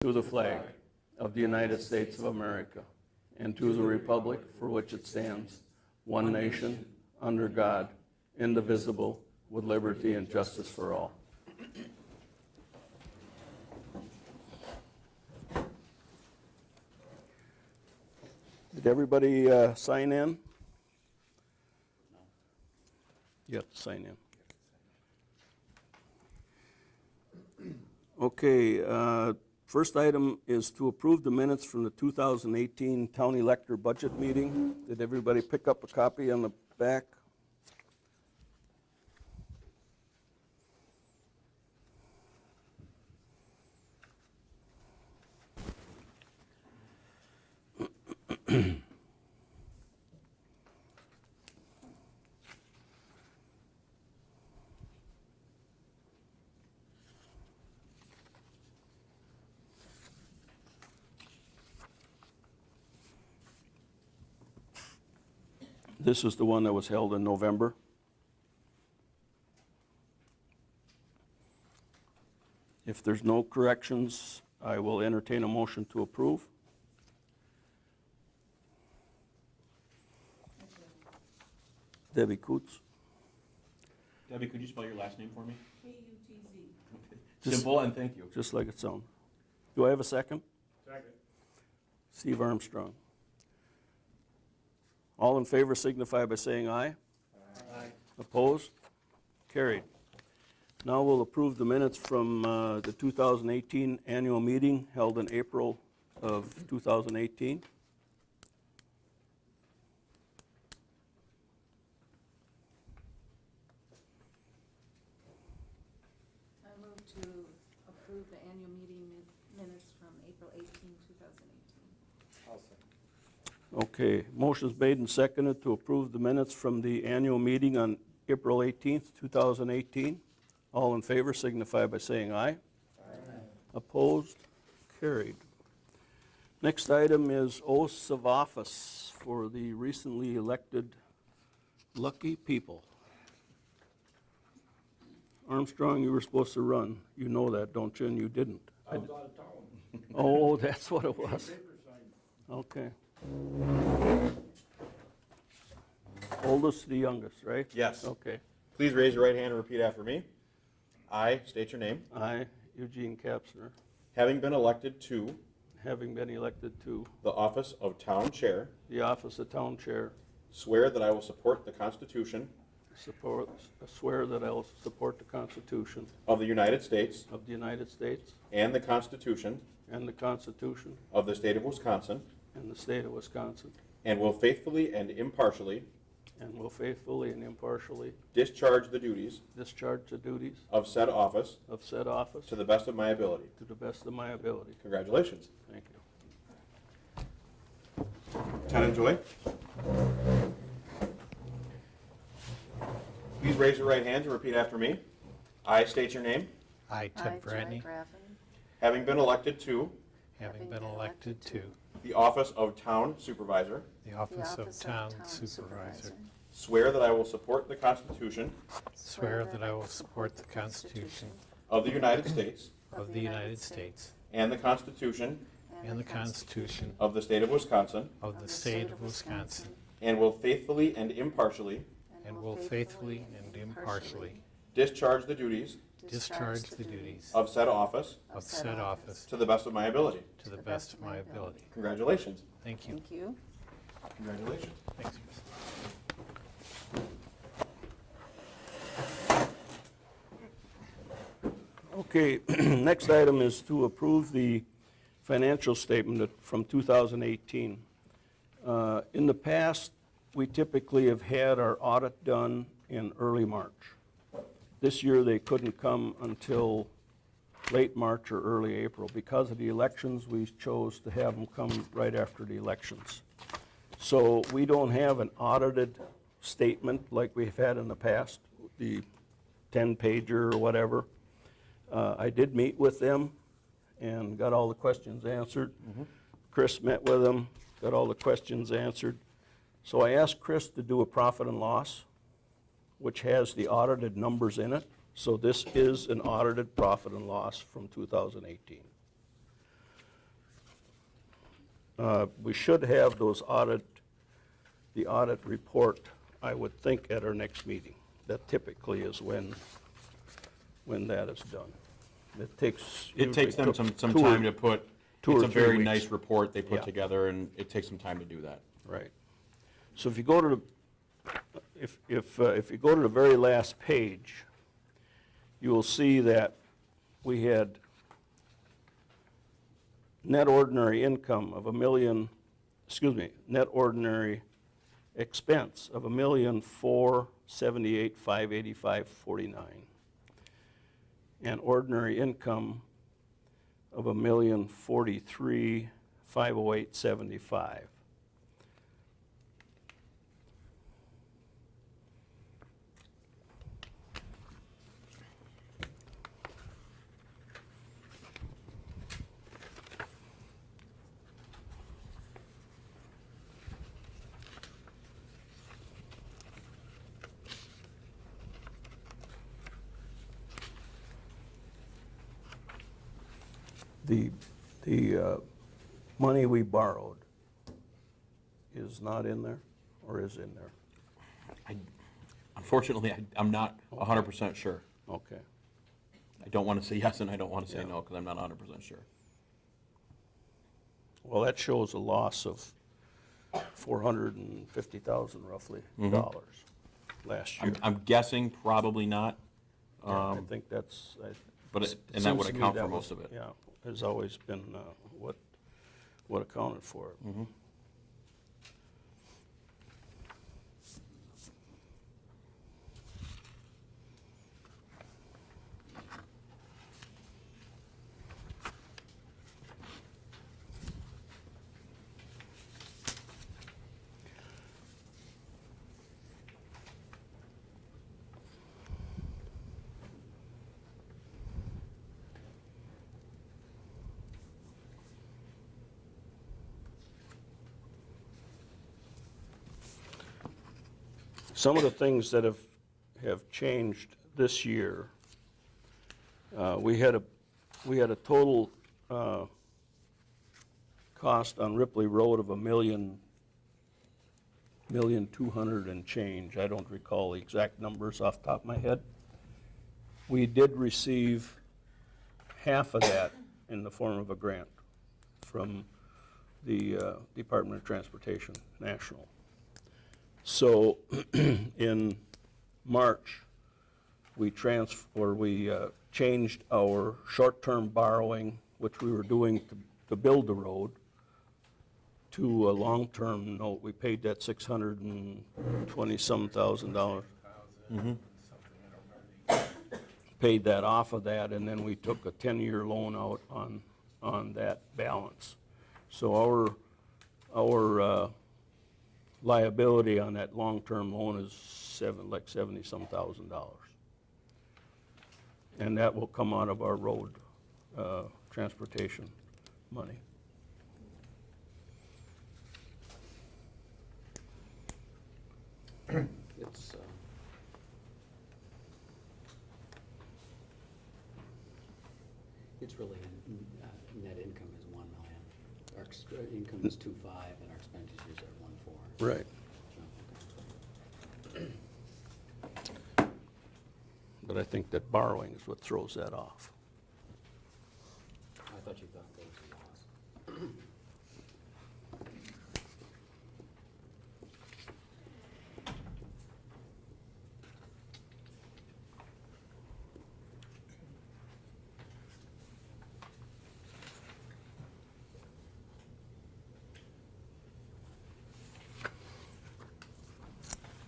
to the flag of the United States of America and to the republic for which it stands, one nation, under God, indivisible, with liberty and justice for all. Did everybody sign in? You have to sign in. Okay, first item is to approve the minutes from the 2018 town elector budget meeting. Did everybody pick up a copy on the back? This is the one that was held in November. If there's no corrections, I will entertain a motion to approve. Debbie Coots. Debbie, could you spell your last name for me? K-U-T-Z. Simple, and thank you. Just like it sounds. Do I have a second? Second. Steve Armstrong. All in favor signify by saying aye. Aye. Opposed? Carried. Now we'll approve the minutes from the 2018 annual meeting held in April of 2018. I move to approve the annual meeting minutes from April 18, 2018. I'll second. Okay, motion's made and seconded to approve the minutes from the annual meeting on April 18th, 2018. All in favor signify by saying aye. Aye. Opposed? Carried. Next item is oaths of office for the recently elected lucky people. Armstrong, you were supposed to run. You know that, don't you? And you didn't. I was out of town. Oh, that's what it was. Paper signed. Okay. Oldest to the youngest, right? Yes. Okay. Please raise your right hand and repeat after me. I state your name. I, Eugene Kapsner, Having been elected to having been elected to the office of Town Chair, the office of Town Chair, swear that I will support the Constitution swear that I will support the Constitution of the United States of the United States and the Constitution and the Constitution of the State of Wisconsin, and the State of Wisconsin, and will faithfully and impartially and will faithfully and impartially discharge the duties discharge the duties of said office of said office to the best of my ability. to the best of my ability. Congratulations. Thank you. Ted and Joy. Please raise your right hand and repeat after me. I state your name. I, Ted Joy Bradney, Graffin, Having been elected to having been elected to the office of Town Supervisor, the office of Town Supervisor, swear that I will support the Constitution swear that I will support the Constitution of the United States of the United States and the Constitution and the Constitution of the State of Wisconsin, of the State of Wisconsin, and will faithfully and impartially and will faithfully and impartially discharge the duties discharge the duties of said office of said office to the best of my ability. to the best of my ability. Congratulations. Thank you. Thank you. Congratulations. Thanks. Okay, next item is to approve the financial statement from 2018. In the past, we typically have had our audit done in early March. This year, they couldn't come until late March or early April. Because of the elections, we chose to have them come right after the elections. So we don't have an audited statement like we've had in the past, the 10-pager or whatever. I did meet with them and got all the questions answered. Chris met with them, got all the questions answered. So I asked Chris to do a profit and loss, which has the audited numbers in it. So this is an audited profit and loss from 2018. We should have the audit report, I would think, at our next meeting. That typically is when that is done. It takes. It takes them usually some two or- time to put, two it's or a 3 very weeks. nice report they put Yeah. together, and it takes some time to do that. Right. So if you go to the very last page, you will see that we had net ordinary income of net ordinary expense of $1,478,585.49, and ordinary income of $1,043,508.75. The money we borrowed is not in there, or is in there? Unfortunately, I'm not 100% sure. Okay. I don't want to say yes and I don't want to say Yeah. no because I'm not 100% sure. Well, that shows a loss of $450,000 roughly Mhm. dollars last year. I'm guessing probably not. Yeah, I think that's. but it and that seems would to me account that for was- most of it. Yeah, has always been what accounted for it. Mhm. Some of the things that have changed this year, we had a total cost on Ripley Road of $1,200,000 and change. I don't recall the exact numbers off the top of my head. We did receive half of that in the form of a grant from the Department of Transportation National. So in March, we changed our short-term borrowing, which we were doing to build the road, to a long-term note. We paid that $620-some thousand. Paid that off of that, and then we took a 10-year loan out on that balance. So our liability on that long-term loan is $70-some thousand. And that will come out of our road transportation money. It's really, net income is 1 million. Our income is 2.5 and our expenditures are 1.4. Right. But I think that borrowing is what throws that off. I thought you thought that was a loss.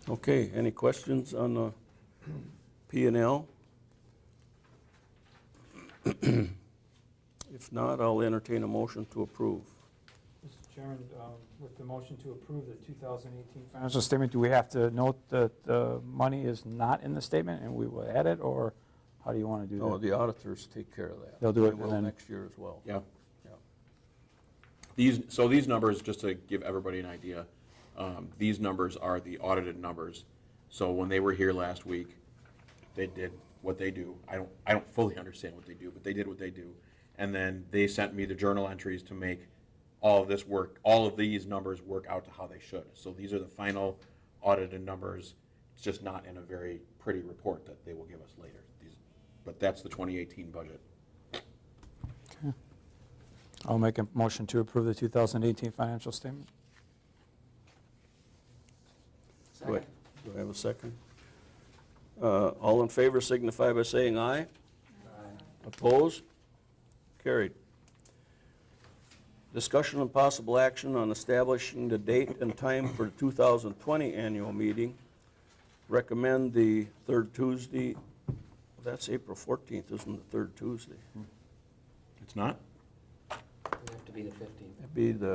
Okay, any questions on the P&L? If not, I'll entertain a motion to approve. Mr. Chairman, with the motion to approve the 2018 financial statement, do we have to note that the money is not in the statement and we will add it, or how do you want to do No, that? the auditors take care of that. They'll do it, They will and then- next year as well. Yeah. Yeah. These numbers, just to give everybody an idea, these numbers are the audited numbers. So when they were here last week, they did what they do. I don't fully understand what they do, but they did what they do. And then they sent me the journal entries to make all of these numbers work out to how they should. So these are the final audited numbers. It's just not in a very pretty report that they will give us later. But that's the 2018 budget. I'll make a motion to approve the 2018 financial statement. Do I have a second? All in favor signify by saying aye. Opposed? Carried. Discussion and possible action on establishing the date and time for the 2020 annual meeting. Recommend the third Tuesday, that's April 14th, isn't the third Tuesday? It's not? It'll have to be the 15th. It'd be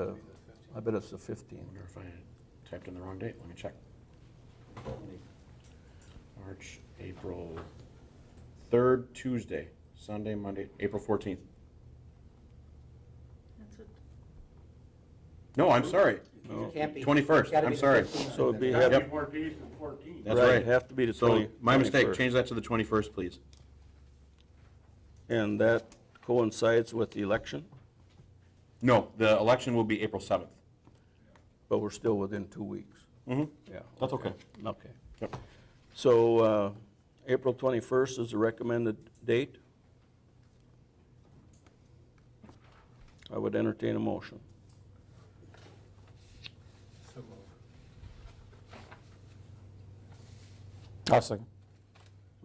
I bet it's the 15th. I wonder if I typed in the wrong date. Let me check. March, April, third Tuesday, Sunday, Monday, April 14th. That's what, No, I'm sorry. It can't be. 21st, It's gotta I'm be the sorry. 15th. So it'd be- Gotta Yep. be more days than 14. That's Right, right. have to be the So, 20. my mistake, 21st. change that to the 21st, please. And that coincides with the election, No, the election will be April 7th. but we're still within 2 weeks. Mm-hmm. Yeah. That's okay. Okay. Yep. So April 21st is the recommended date. I would entertain a motion. So moved. I'll second.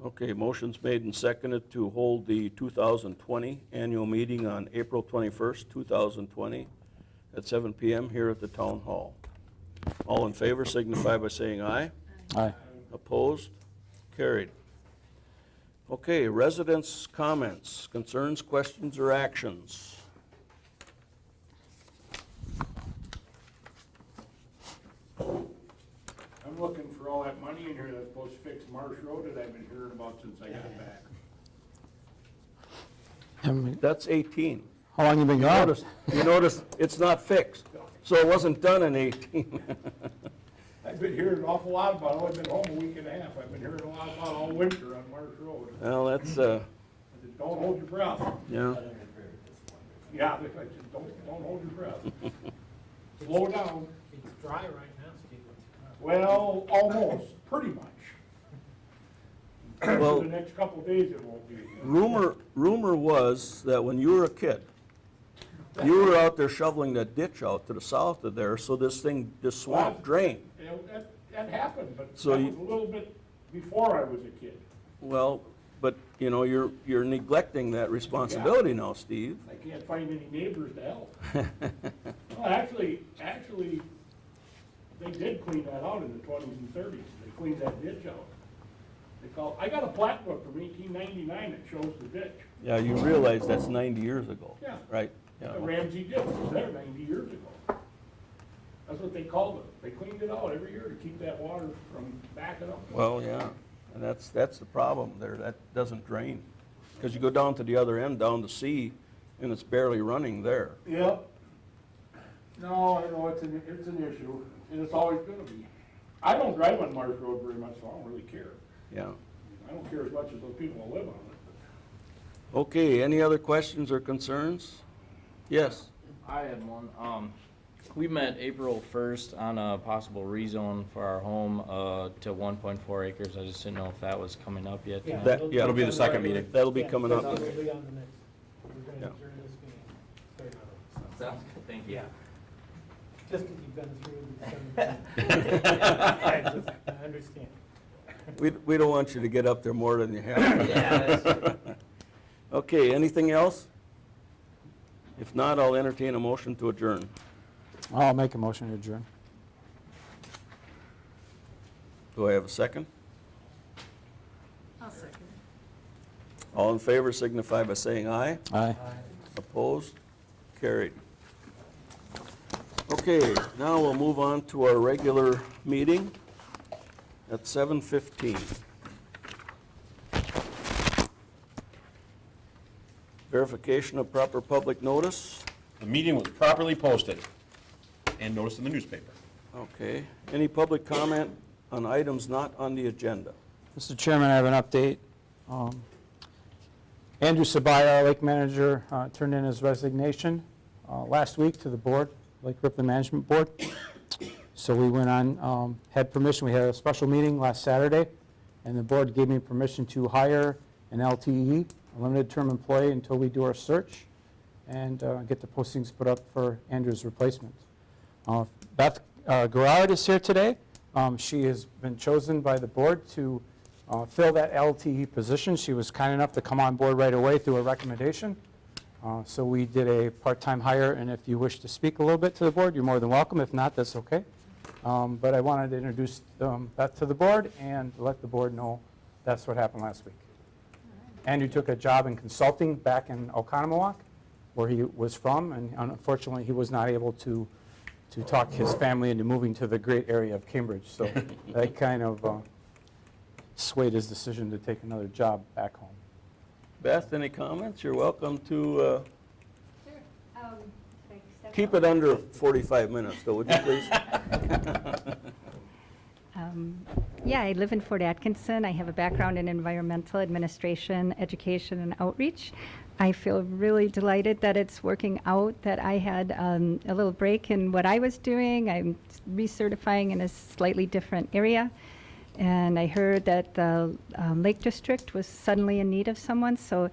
Okay, motion's made and seconded to hold the 2020 annual meeting on April 21st, 2020 at 7 PM here at the Town Hall. All in favor signify by saying aye. Aye. Opposed? Carried. Okay, residents' comments, concerns, questions, or actions? I'm looking for all that money in here that's supposed to fix Marsh Road that I've been hearing about since I got it back. That's 18. How long you been gone? You notice it's not fixed, so it wasn't done in 18. I've been hearing an awful lot about it. I've been home a week and a half. I've been hearing a lot about all winter on Marsh Road. Well, that's, I said, don't hold your breath. yeah. Yeah, I said, don't hold your breath. Slow down. It's dry right now, Steve. Well, almost, pretty much. Well- For the next couple of days it won't be. Rumor was that when you were a kid, you were out there shoveling that ditch out to the south of there, so this swamp drained. You know, that happened, but that So was you- a little bit before I was a kid. Well, but, you know, you're neglecting that responsibility now, Steve. I can't find any neighbors to help. Well, actually, they did clean that out in the 20s and 30s. They cleaned that ditch out. I got a plat book from 1899 that shows the ditch. Yeah, you realize that's 90 years ago. Yeah. Right? Yeah. The Ramsey ditch was there 90 years ago. That's what they called it. They cleaned it out every year to keep that water from backing up. Well, yeah, and that's the problem there, that doesn't drain. Because you go down to the other end, down the sea, and it's barely running there. Yep. No, I know it's an issue, and it's always gonna be. I don't drive on Marsh Road very much, so I don't really care. Yeah. I don't care as much as those people that live on it. Okay, any other questions or concerns? Yes. I had one. We met April 1st on a possible rezone for our home to 1.4 acres. I just didn't know if that was coming up yet. Yeah, That'll be the second meeting. That'll be coming up. We'll be on the next, we're Yeah. gonna adjourn this meeting. Sounds good, thank you. Just because you've been through the I understand. We don't want you to get up there more than you have. Okay, anything else? If not, I'll entertain a motion to adjourn. I'll make a motion to adjourn. Do I have a second? I'll second. All in favor signify by saying aye. Aye. Opposed? Carried. Okay, now we'll move on to our regular meeting at 7:15. Verification of proper public notice. The meeting was properly posted and noticed in the newspaper. Okay. Any public comment on items not on the agenda? Mr. Chairman, I have an update. Andrew Sabaya, our lake manager, turned in his resignation. last week to the board, Lake Ripley Management Board. So we went on, had permission, we had a special meeting last Saturday, and the board gave me permission to hire an LTE, a limited term employee, until we do our search and get the postings put up for Andrew's replacement. Beth Gerard is here today. She has been chosen by the board to fill that LTE position. She was kind enough to come on board right away through a recommendation. So we did a part-time hire, and if you wish to speak a little bit to the board, you're more than welcome. If not, that's okay. But I wanted to introduce Beth to the board and let the board know that's what happened last week. Andrew took a job in consulting back in Oconomowoc, where he was from, and unfortunately, he was not able to talk his family into moving to the great area of Cambridge. So that kind of swayed his decision to take another job back home. Beth, any comments? You're welcome to Sure. keep it under 45 minutes, though, would you please? Yeah, I live in Fort Atkinson. I have a background in environmental administration, education, and outreach. I feel really delighted that it's working out, that I had a little break in what I was doing. I'm recertifying in a slightly different area. And I heard that the Lake District was suddenly in need of someone, so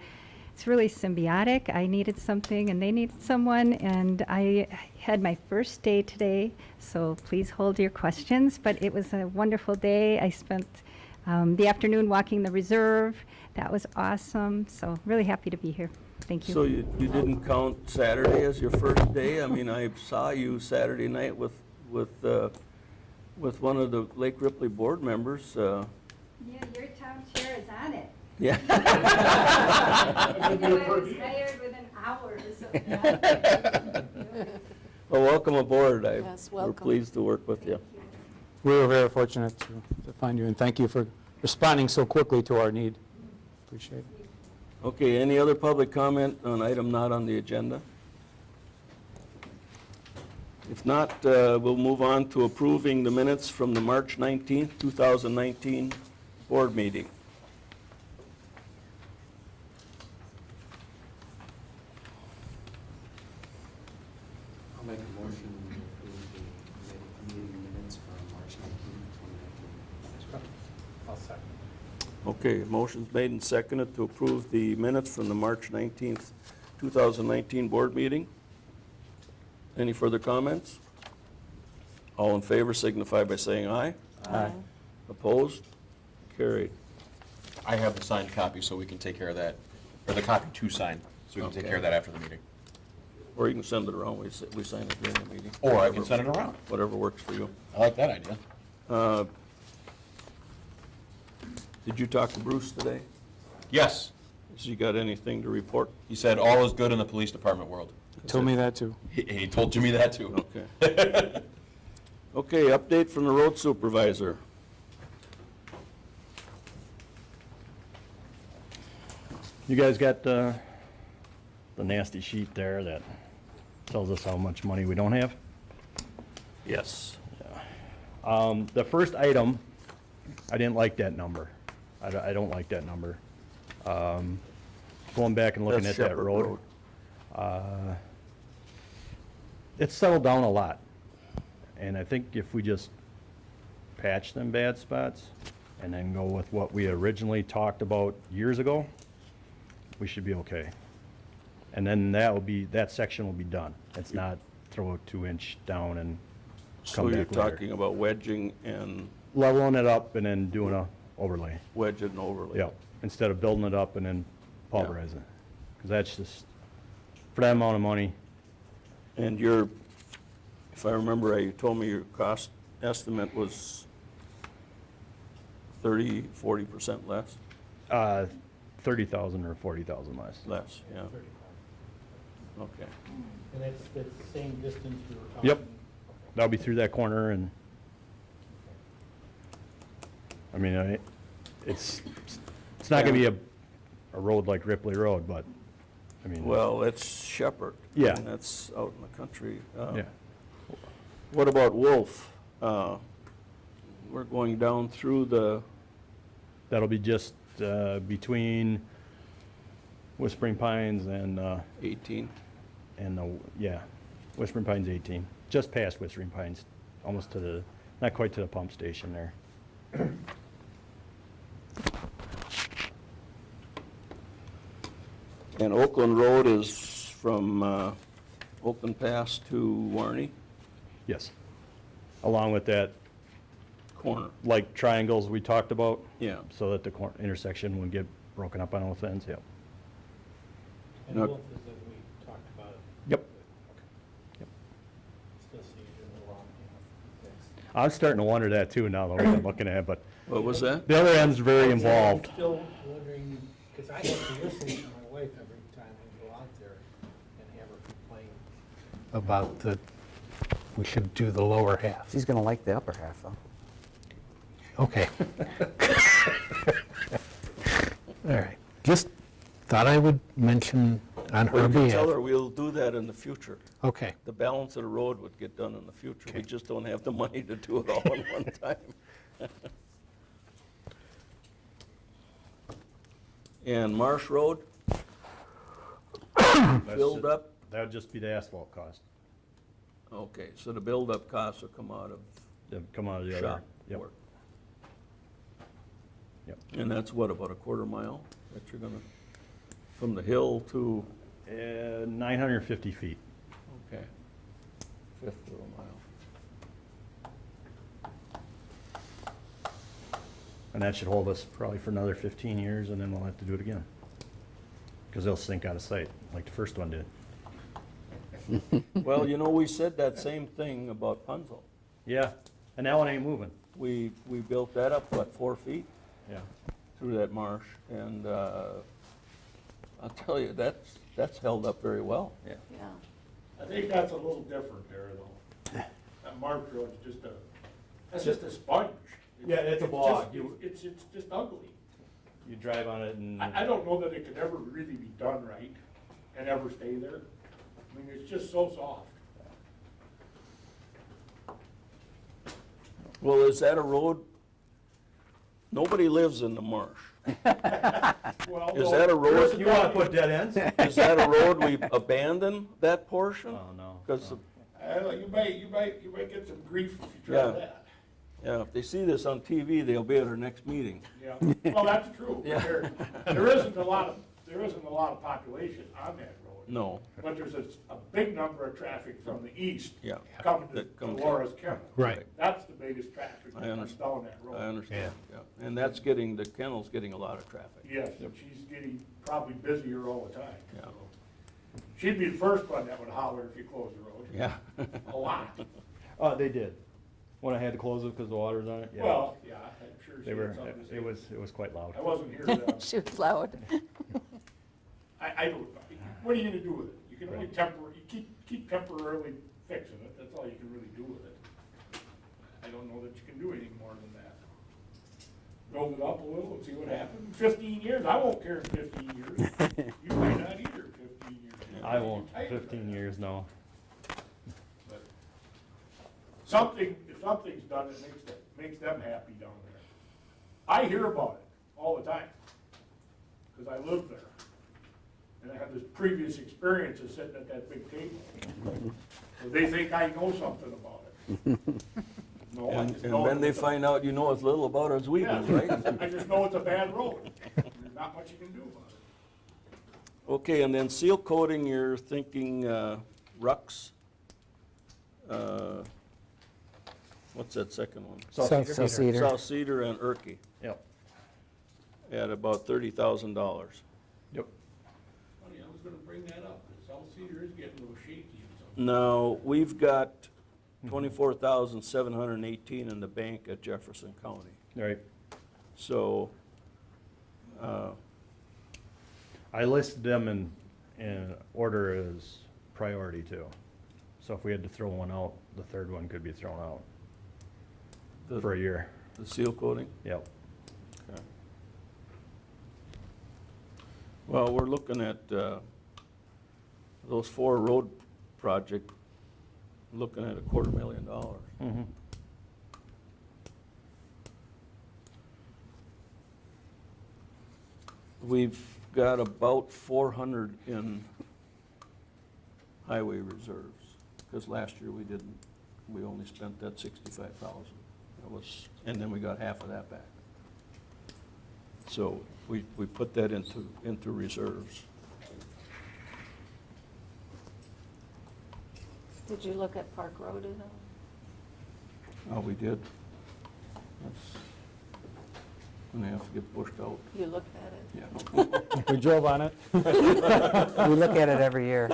it's really symbiotic. I needed something and they needed someone, and I had my first day today, so please hold your questions. But it was a wonderful day. I spent the afternoon walking the reserve. That was awesome, so really happy to be here. Thank you. So you didn't count Saturday as your first day? I mean, I saw you Saturday night with one of the Lake Ripley board members. Yeah, your town chair is on it. Yeah. I know I was hired within hours of that. Well, welcome aboard. Yes, We're welcome. pleased to work with you. We were very fortunate to find you, and thank you for responding so quickly to our need. Appreciate it. Okay, any other public comment on item not on the agenda? If not, we'll move on to approving the minutes from the March 19th, 2019 board meeting. I'll make a motion to approve the meeting minutes from March 19th, 2019. I'll second. Okay, motion's made and seconded to approve the minutes from the March 19th, 2019 board meeting. Any further comments? All in favor signify by saying aye. Aye. Opposed? Carried. I have the signed copy, so we can take care of that, or the copy to sign, so we can take Okay. care of that after the meeting. Or you can send it around, we sign it during the meeting. Or I can send it around. Whatever works for you. I like that idea. Did you talk to Bruce today? Yes, Has he got anything to report? he said all is good in the police department world. Told me that too. He told Jimmy that too. Okay. Okay, update from the road supervisor. You guys got the nasty sheet there that tells us how much money we don't have? Yes. The first item, I didn't like that number. I don't like that number. Going back and looking That's at that Shepherd road, it's settled down a lot. And I think if we just patch them bad spots and then go with what we originally talked about years ago, we should be okay. And then that section will be done. It's not throw a 2-inch down and So come you're back later. talking about wedging and Leveling it up and then doing a overlay. wedge it and overlay? Yeah, instead of building it up and then pulverizing it. Because that's just, for that amount of money, And if I remember right, you told me your cost estimate was 40% less? 30,000 or 40,000 less. Less, yeah. Okay. And that's the same distance we were talking? Yep. That'll be through that corner and, I mean, it's not gonna be a road like Ripley Road, but, I mean. Well, it's Shepherd. Yeah. And that's out in the country. Yeah. What about Wolf? We're going down through the, That'll be just between Whispering Pines and 18. And Whispering Pines 18, just past Whispering Pines, almost to the, not quite to the pump station there. And Oakland Road is from Oakland Pass to Warney Yes. Along with that, corner. like triangles we talked about, Yeah. so that the intersection wouldn't get broken up on both ends, yep. And No. both is that we talked about it. Yep. Okay. Still see you in the wrong half. Thanks. I'm starting to wonder that too now, the way I'm looking at it, but What was that? the other end's very involved. I'm still wondering, because I have to listen to my wife every time we go out there and have her complain about we should do the lower half. She's gonna like the upper half, though. Okay. All right. Just thought I would mention on Well, her you can tell behalf. her we'll do that in the future. Okay. The balance of the road would get done in the future. We Okay. just don't have the money to do it all in one time. And Marsh Road, filled up? That would just be the asphalt cost. Okay, so the build-up costs will come out of That'd come out of the other. shop Yep. work. Yep. And that's what, about a quarter mile that you're gonna, from the hill to, 950 feet. okay, fifth of a mile. And that should hold us probably for another 15 years, and then we'll have to do it again. Because they'll sink out of sight, like the first one did. Well, we said that same thing about Punzo. Yeah, and that one ain't moving. We built that up, what, 4 feet Yeah. through that marsh, and I'll tell you, that's held up very well. Yeah. Yeah. I think that's a little different there, though. That Marsh Road's that's just a sponge. Yeah, it's a just- bog. It's just ugly. You drive on it and. I don't know that it could ever really be done right and ever stay there. I mean, it's just so soft. Well, is that a road? Nobody lives in the marsh. Well, Is no, that a road? there isn't You want to any- put dead ends? Is that a road we abandon that portion? Oh, no. Because, You might get some grief if you Yeah. try that. yeah, if they see this on TV, they'll be at our next meeting. Yeah, well, that's true. Yeah. There isn't a lot of population on that road. No, But there's a big number of traffic from the east yeah, coming to That comes- Laura's Kennel. Right. That's the biggest traffic that I comes understand. down that road. I understand, yeah. And that's getting, the kennel's getting a lot of traffic. Yes, and she's getting probably busier all the time. Yeah. so. She'd be the first one that would holler if you close the road. Yeah. A lot. They did. When I had to close it because the water's on it, yeah. Well, yeah, I'm sure she They had were, something to say. it was quite loud. I wasn't here then. She was loud. I don't, what are you gonna do with it? You can only keep temporarily fixing it, that's all you can really do with it. I don't know that you can do anything more than that. Build it up a little and see what happens. In 15 years, I won't care in 15 years. You might not either in 15 years. I won't, You're tired of 15 that. years, no. But if something's done, it makes them happy down there. I hear about it all the time, because I live there. And I have this previous experience of sitting at that big table. So they think I know something about it. No, I And just know. then they find out you know as little about it as we do, Yeah, right? I just know it's a bad road. There's not much you can do about it. Okay, and then seal coating, you're thinking Rux? What's that second one? South Cedar. South Cedar and Erkey Yep, at about $30,000. yep. Funny, I was gonna bring that up, because South Cedar is getting a little shaky and something. Now, we've got 24,718 in the bank at Jefferson County. Right. So, I listed them in order as priority too. So if we had to throw one out, the third one could be thrown out for a year. the seal coating? Yep. Okay. Well, we're looking at those 4 road project, looking at $250,000. Mm-hmm. We've got about 400 in highway reserves, because last year we didn't, we only spent that 65,000. That was, and then we got half of that back. So we put that into reserves. Did you look at Park Road at all? Oh, we did. That's gonna have to get pushed out. You looked at it? Yeah. We drove on it. We look at it every year.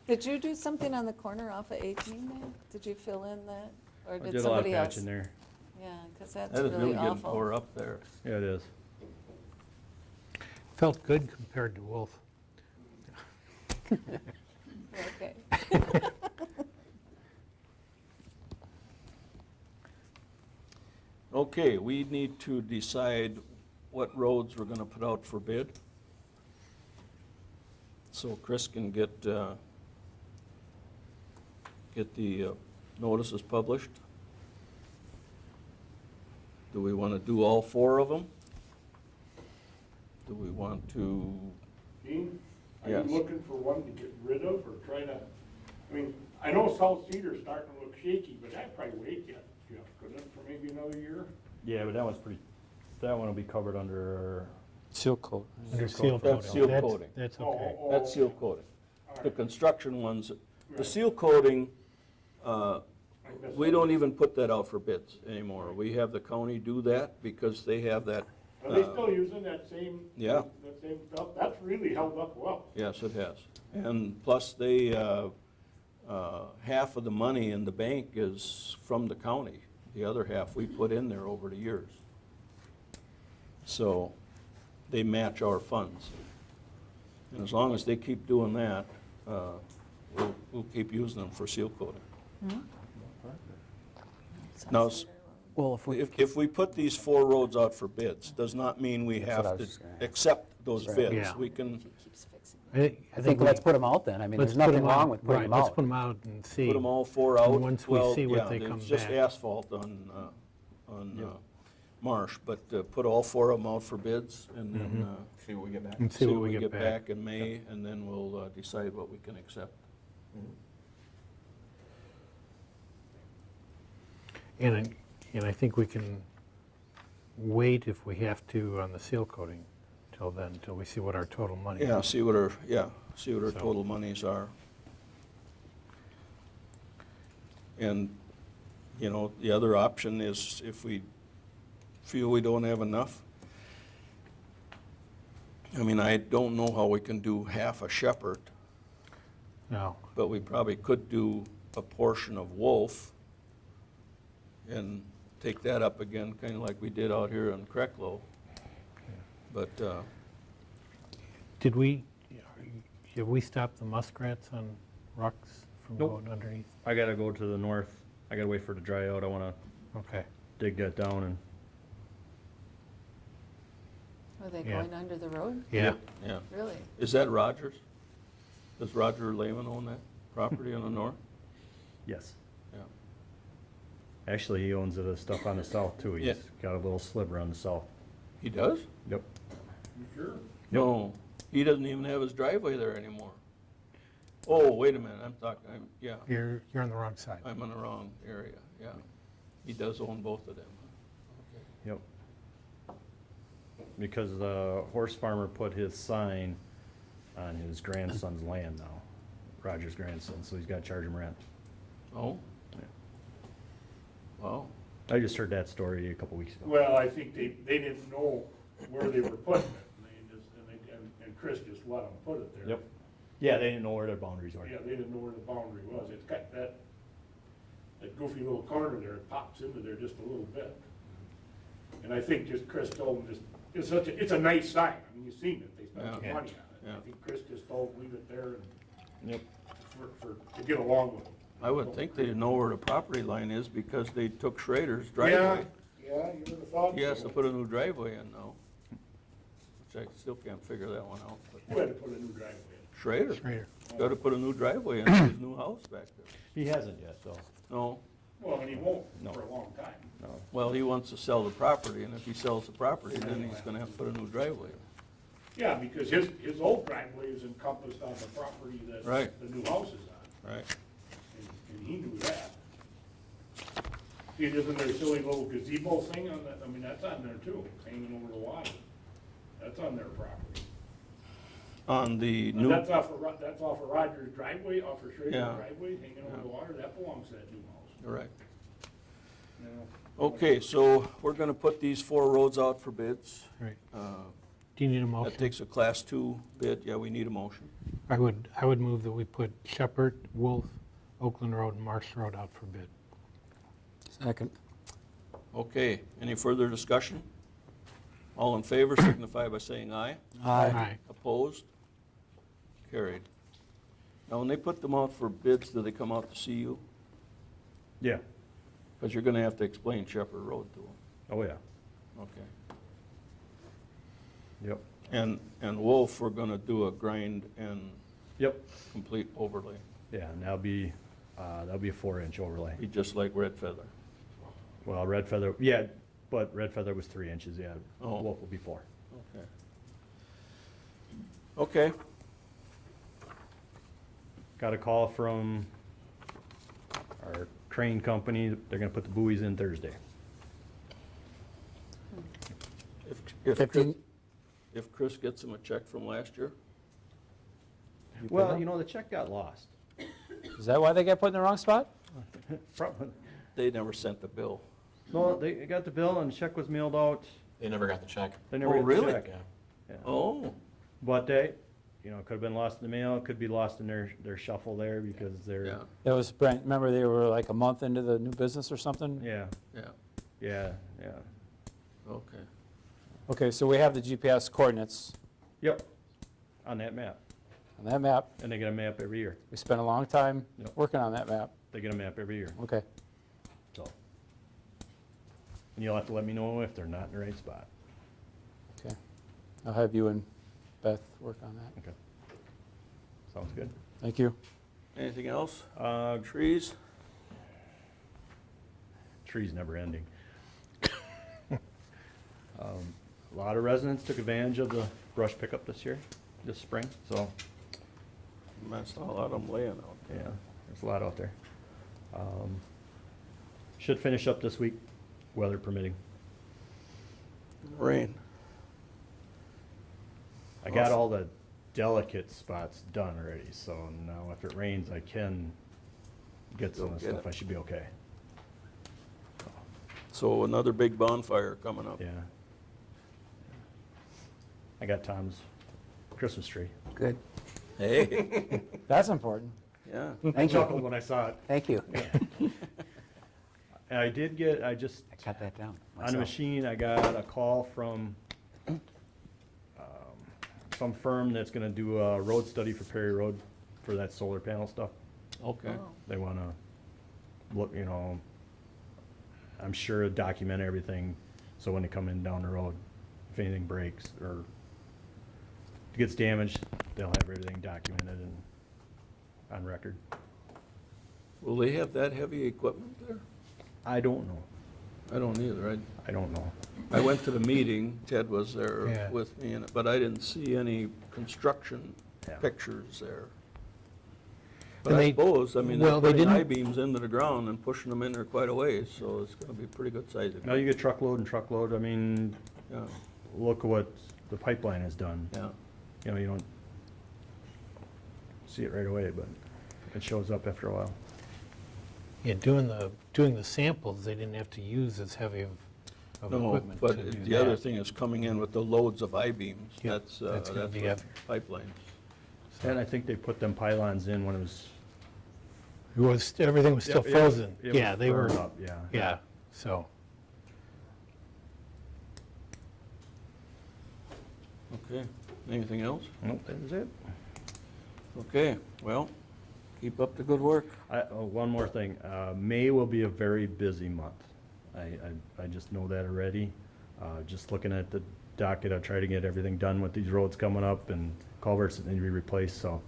Did you do something on the corner off of 18 there? Did you fill in that, or I did did a lot of somebody else? patching there. Yeah, because that's That is really really getting awful. tore up there. Yeah, it is. Felt good compared to Wolf. Okay. Okay, we need to decide what roads we're gonna put out for bid. So Chris can get the notices published. Do we wanna do all 4 of them? Do we want to, Gene, are Yes. you looking for one to get rid of or try to, I mean, I know South Cedar's starting to look shaky, but that probably wait yet, Jeff, couldn't it, for maybe another year? Yeah, but that one will be covered under, Seal coat. Under seal That's coating. seal That's- coating. That's Oh, okay. oh, that's seal okay. coating. All The right. construction ones, the Right. seal coating, I missed we that. don't even put that out for bids anymore. We have the county do that because they have that. Are they still using that same? Yeah. That same stuff? That's really held up well. Yes, it has. And plus, they, half of the money in the bank is from the county. The other half we put in there over the years. So they match our funds. And as long as they keep doing that, we'll keep using them for seal coating. South Now, Cedar Road. Well, if we, If we put these 4 roads out for bids, does not mean we what I have was to just gonna ask. accept those Right. bids. Yeah. We can He keeps fixing I think let's put them out then. I mean, Let's there's put nothing 'em out. wrong with putting them Right, let's out. put them out and see. put them all 4 out. And once we Well, see what yeah, they there's come just back. asphalt on Marsh, but put all 4 of them out for bids and then See what we get back. And see what we get back. in May, and then we'll decide what we can accept. And I think we can wait if we have to on the seal coating till then, till we see what our total money is. Yeah, see what our So- total monies are. And, the other option is if we feel we don't have enough. I mean, I don't know how we can do half a Shepherd, No, but we probably could do a portion of Wolf and take that up again, kind of like we did out here in Cracklow. But, have we stopped the muskrats on rocks from Nope. going underneath? I gotta go to the north. I gotta wait for it to dry out. I wanna Okay. dig that down and, Are they Yeah. going under the road? Yeah. yeah. Really? Is that Rogers? Does Roger Lehman own that property on the north? yes. Yeah. Actually, he owns the stuff on the south too. Yeah. He's got a little sliver on the south. He does? Yep. You sure? No, he doesn't even have his driveway there anymore. Oh, wait a minute, yeah, You're on the wrong side. I'm in the wrong area, yeah. He does own both of them. Yep. Because the horse farmer put his sign on his grandson's land now, Roger's grandson, so he's gotta charge him rent. Oh? Yeah. Wow, I just heard that story a couple weeks ago. Well, I think they didn't know where they were putting it, and they just, and Chris just let them put it there. Yep. Yeah, they didn't know where their boundaries were. Yeah, they didn't know where the boundary was. It's got that goofy little corner there, it pops into there just a little bit. And I think just Chris told them it's a nice sign. I mean, you've seen it, they spent some Yeah. money on it. Yeah. I think Chris just told them leave it there and Yep. to get along with it. I would think they know where the property line is because they took Schrader's driveway. Yeah, you would have thought He has to so. put a new driveway in now, which I still can't figure that one out. but- Who had to put a new driveway in? Schrader, Schrader. gotta put a new driveway in his new house back there. He hasn't yet, though. No, Well, and he won't No. for a long time. well, he wants to sell the property, and if he sells the property, then he's gonna have to put a new driveway in. Yeah, because his old driveway is encompassed on the property that Right. the new house is on, Right. and he knew that. See, isn't there a silly little gazebo thing on that, I mean, that's on there too, hanging over the water. That's on their property. On the And new, that's off of Rogers driveway, off of Schrader's Yeah. driveway, hanging over the water, that belongs to that new house. right. you know? Okay, so we're gonna put these 4 roads out for bids. Right. Uh, Do you need a That motion? takes a Class 2 bid, yeah, we need a motion. I would move that we put Shepherd, Wolf, Oakland Road, and Marsh Road out for bid. Second. Okay, any further discussion? All in favor signify by saying aye. Aye. Opposed? Carried. Now, when they put them out for bids, do they come out to see you? Yeah, Because you're gonna have to explain Shepherd Road to them. oh, yeah, Okay. yep, And Wolf, we're gonna do a grind and yep, complete overlay. yeah, and that'll be a 4-inch overlay. Be just like Red Feather. Well, Red Feather, yeah, but Red Feather was 3 inches, yeah. Oh. Wolf will be 4. Okay. Okay, Got a call from our crane company, they're gonna put the buoys in Thursday. if Chris gets him a check from last year, Well, the check got lost. Is that why they got put in the wrong spot? Probably. they never sent the bill. No, they got the bill and the check was mailed out, They never got the check. they never Oh, got the really? check. Yeah. Yeah. Oh, But they, could have been lost in the mail, could be lost in their shuffle there because they're, yeah, It was Brent, remember they were like a month into the new business or something? yeah, yeah, yeah, yeah. okay. Okay, so we have the GPS coordinates Yep, on that map. on that map. And they get a map every year. We spent a long time Yep. working on that map. They get a map every year, Okay, so. And you'll have to let me know if they're not in the right spot. okay. I'll have you and Beth work on that. Okay. Sounds good. Thank you. Anything else? Uh, Trees? trees never ending. A lot of residents took advantage of the brush pickup this spring, so, I saw a lot of them laying out. yeah, there's a lot out there. Should finish up this week, weather permitting. Rain. I got all the delicate spots done already, so now if it rains, I can get some of the Go get stuff. it. I should be okay. So another big bonfire coming up. Yeah. I got Tom's Christmas tree. Good. Hey, That's important. yeah. I Thank chuckled you. when I saw it. Thank you. And I just, I cut that down on the myself. machine, I got a call from some firm that's gonna do a road study for Perry Road for that solar panel stuff. Okay. They wanna look, I'm sure document everything, so when they come in down the road, if anything breaks or gets damaged, they'll have everything documented and on record. Will they have that heavy equipment there? I don't know. I don't either. I don't know. I went to the meeting, Ted was Yeah. there with me, but I didn't see any construction Yeah. pictures there. But And I they- suppose, I mean, well, they're they putting didn't- I-beams into the ground and pushing them in there quite a ways, so it's gonna be pretty good size. Now you get truckload and truckload, I mean, Yeah, look what the pipeline has done. yeah. You don't see it right away, but it shows up after a while. Yeah, doing the samples, they didn't have to use as heavy of No, equipment but to do the other that. thing is coming in with the loads of I-beams. Yeah, That's gonna be what heavy. pipelines. And I think they put them pylons in when it was. Everything was still Yeah, frozen. it Yeah, was they were, burned up, yeah. yeah, so. Okay, anything else? Nope, that was it. Okay, well, keep up the good work. One more thing, May will be a very busy month. I just know that already. Just looking at the docket, I'll try to get everything done with these roads coming up and culverts that need to be replaced, so.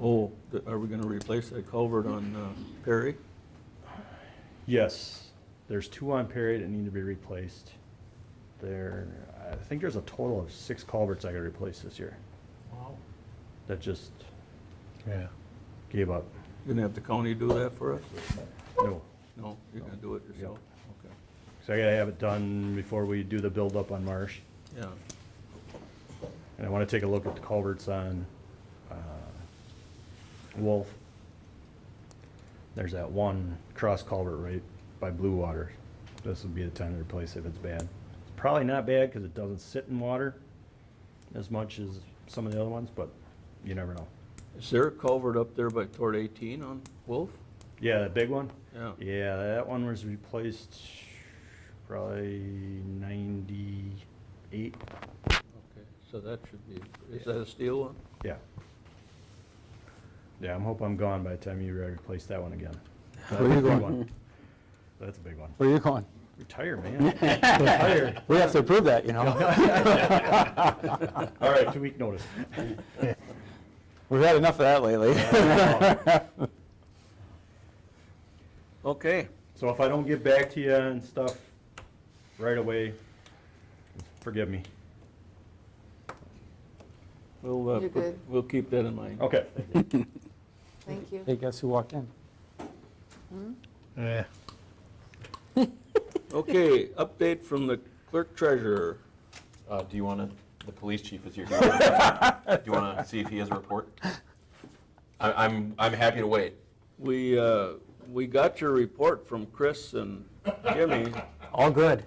Oh, are we gonna replace that culvert on Perry? Yes, there's 2 on Perry that need to be replaced. I think there's a total of 6 culverts I gotta replace this year Wow. that just Yeah. gave up. You gonna have the county do that for us? No. No, you're gonna do it yourself? Okay. So I gotta have it done before we do the buildup on Marsh. Yeah. And I wanna take a look at the culverts on, Wolf. There's that one cross culvert right by Blue Water. This would be the time to replace it if it's bad. It's probably not bad because it doesn't sit in water as much as some of the other ones, but you never know. Is there a culvert up there by toward 18 on Wolf? Yeah, that big one? Yeah. Yeah, that one was replaced probably 98. Okay, so that should be, is that a steel one? Yeah. Yeah, I'm hoping I'm gone by the time you replace that one again. Where are you That's a big going? one. That's a big one. Where are you going? Retire, man. Retire. We have to approve that, you know? All right, 2-week notice. We've had enough of that lately. Okay, So if I don't get back to you and stuff right away, forgive me. we'll, You're good. we'll keep that in mind. Okay. Thank you. Hey, guess who walked in? Yeah. Okay, update from the clerk treasurer. Do you want to, the police chief is here. Do you want to see if he has a report? I'm happy to wait. We got your report from Chris and Jimmy. All good.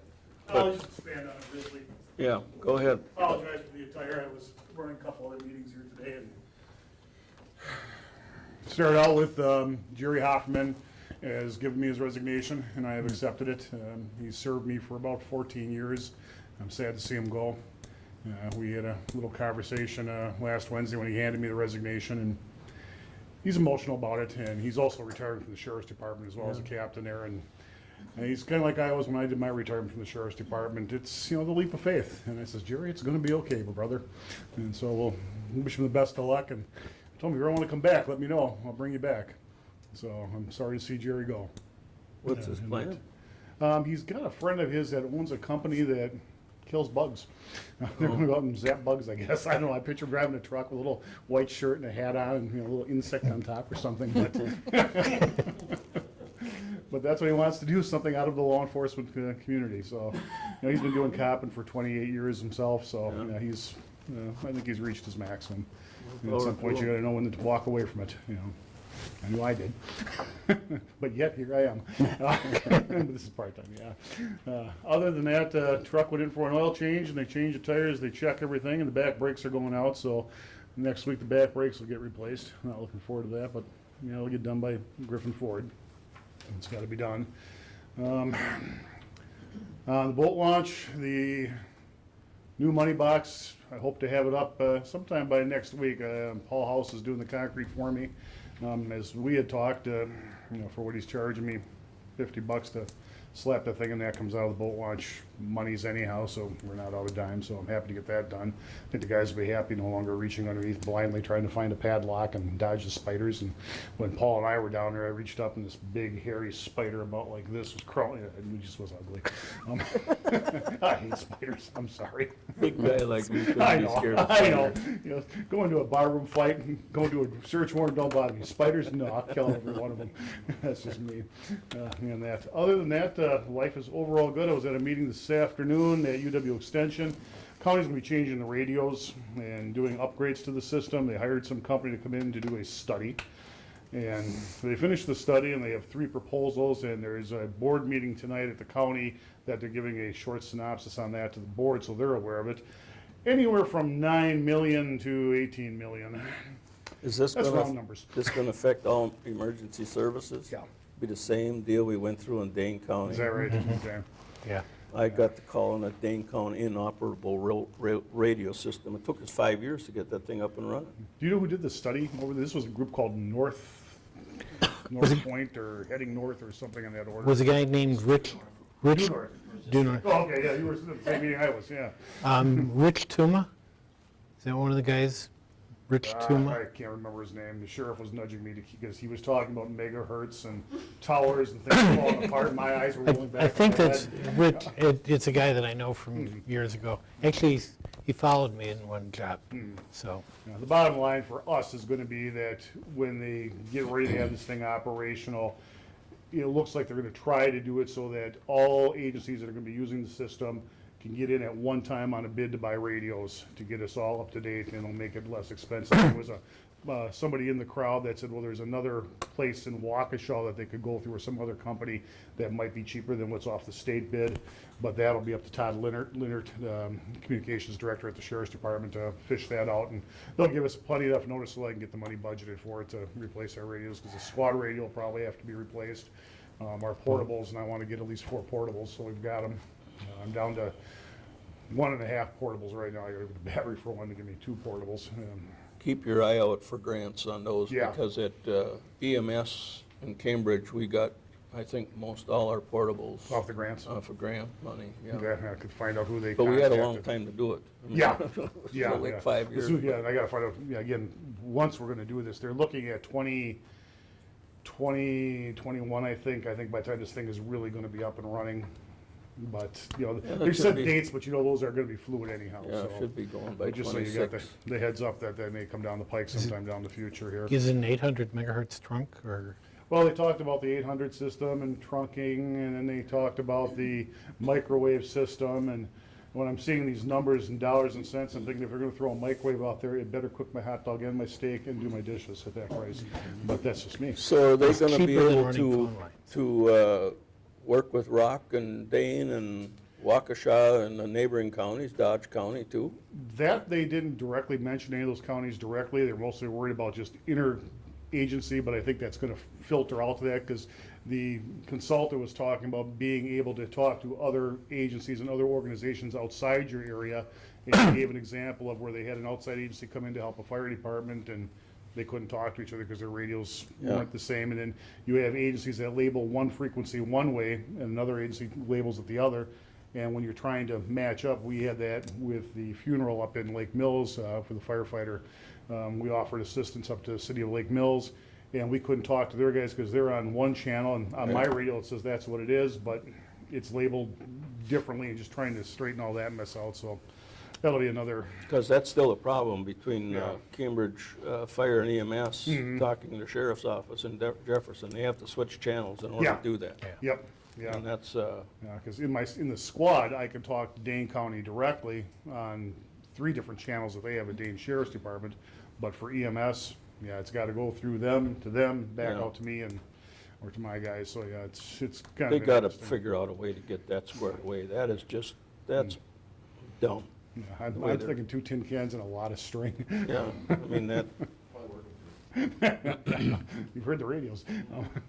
I'll just expand on it briefly. Yeah, go ahead. Apologize for the attire, I was running a couple other meetings here today and. Started out with Jerry Hoffman has given me his resignation and I have accepted it. He served me for about 14 years. I'm sad to see him go. We had a little conversation last Wednesday when he handed me the resignation and he's emotional about it, and he's also retiring from the sheriff's department as well as a captain there, and he's kind of like I was when I did my retirement from the sheriff's department. It's, the leap of faith, and I says, Jerry, it's going to be okay, brother, and so we'll wish him the best of luck, and I told him, if you ever want to come back, let me know, I'll bring you back. So I'm sorry to see Jerry go. What's his plan? He's got a friend of his that owns a company that kills bugs. They're going to go out and zap bugs, I guess. I don't know. I picture him driving a truck with a little white shirt and a hat on and a little insect on top or something. But that's what he wants to do, something out of the law enforcement community. So he's been doing copping for 28 years himself. So he's, I think he's reached his maximum. At some point, you got to know when to walk away from it. I knew I did, but yet here I am. This is part-time, yeah. Other than that, truck went in for an oil change, and they changed the tires, they check everything, and the back brakes are going out, so next week the back brakes will get replaced. Not looking forward to that, but, it'll get done by Griffin Ford. It's got to be done. On the boat launch, the new money box, I hope to have it up sometime by next week. Paul House is doing the concrete for me. As we had talked, for what he's charging me, $50 to slap that thing in, that comes out of the boat launch monies anyhow, so we're not out of dime, so I'm happy to get that done. I think the guys will be happy, no longer reaching underneath blindly trying to find a padlock and dodge the spiders. And when Paul and I were down there, I reached up and this big hairy spider about like this was crawling, it just was ugly. I hate spiders, I'm sorry. Big guy like me shouldn't I be know, scared of I know. spiders. Going to a barroom fight, and going to a search warrant, don't bother me. Spiders, no, I'll kill every one of them. That's just me. And that. Other than that, life is overall good. I was at a meeting this afternoon at UW Extension. County's gonna be changing the radios and doing upgrades to the system. They hired some company to come in to do a study. And they finished the study and they have 3 proposals, and there's a board meeting tonight at the county that they're giving a short synopsis on that to the board so they're aware of it. Anywhere from 9 million to 18 million. Is this That's gonna, round numbers. this gonna affect all emergency services? Yeah. Be the same deal we went through in Dane County? Is that right? Okay. Yeah. I got the call on a Dane County inoperable radio system. It took us 5 years to get that thing up and running. Do you know who did the study over this? This was a group called North Point or Heading North or something in that order. Was a guy named Rich North. Dunor. Oh, okay, yeah, you were at the same meeting I was, yeah. Rich Tuma? Is that one of the guys? Rich Tuma? I can't remember his name. The sheriff was nudging me because he was talking about megahertz and towers and things falling apart. My eyes were rolling back. I think in my that's head. Rich, it's a guy that I know from years ago. Actually, he followed me in one job, so. Now, the bottom line for us is going to be that when they get ready to have this thing operational, it looks like they're going to try to do it so that all agencies that are going to be using the system can get in at one time on a bid to buy radios to get us all up to date, and it'll make it less expensive. There was somebody in the crowd that said, well, there's another place in Waukesha that they could go through, or some other company that might be cheaper than what's off the state bid, but that'll be up to Todd Leonard, Communications Director at the Sheriff's Department, to fish that out, and they'll give us plenty enough notice so I can get the money budgeted for it to replace our radios, because the squad radio will probably have to be replaced. Our portables, and I want to get at least 4 portables, so we've got them. I'm down to 1.5 portables right now. I got to get the battery for one to give me 2 portables. Keep your eye out for grants on those, Yeah. because at EMS in Cambridge, we got, I think, most all our portables. Off the grants? Off of grant money, yeah. Okay, I could find out who they But we had a long contacted. time to do it. I mean, Yeah, it was yeah. like 5 years. Yeah, and I gotta find out, yeah, again, once we're gonna do this, they're looking at 2021, I think by the time this thing is really gonna be up and running. But, Yeah, they that set should be- dates, but those are gonna be fluid anyhow, Yeah, so. it should be going by But just so you got 26. the heads up that they may come down the pike sometime down the future here. Is it an 800 megahertz trunk, or? Well, they talked about the 800 system and trunking, and then they talked about the microwave system, and when I'm seeing these numbers in dollars and cents, I'm thinking if they're gonna throw a microwave out there, it better cook my hot dog and my steak and do my dishes at that price. But that's just me. So are they It's gonna be cheaper than able running to, phone lines. work with Rock and Dane and Waukesha and the neighboring counties, Dodge County too? That, they didn't directly mention any of those counties directly. They're mostly worried about just interagency, but I think that's gonna filter out to that, because the consultant was talking about being able to talk to other agencies and other organizations outside your area. And he gave an example of where they had an outside agency come in to help a fire department, and they couldn't talk to each other because their radios Yeah. weren't the same. And then you have agencies that label one frequency one way, and another agency labels it the other. And when you're trying to match up, we had that with the funeral up in Lake Mills for the firefighter. We offered assistance up to the city of Lake Mills, and we couldn't talk to their guys because they're on one channel, and on my radio it says that's what it is, but it's labeled differently, and just trying to straighten all that mess out. So that'll be another. Because that's still a problem between Yeah. Cambridge Fire and EMS, Mhm. talking to the sheriff's office in Jefferson. They have to switch channels in order Yeah. to do that. Yep. Yeah. And that's, Yeah, because in the squad, I can talk to Dane County directly on 3 different channels that they have at Dane Sheriff's Department. But for EMS, yeah, it's got to go through them, to them, back Yeah. out to me, and or to my guys. So yeah, it's kind they of gotta interesting. figure out a way to get that squared away. That is just, that's dumb. Yeah, I'm way I'm they're- thinking 2 tin cans and a lot of string. Yeah, I mean, that, You've heard the radios.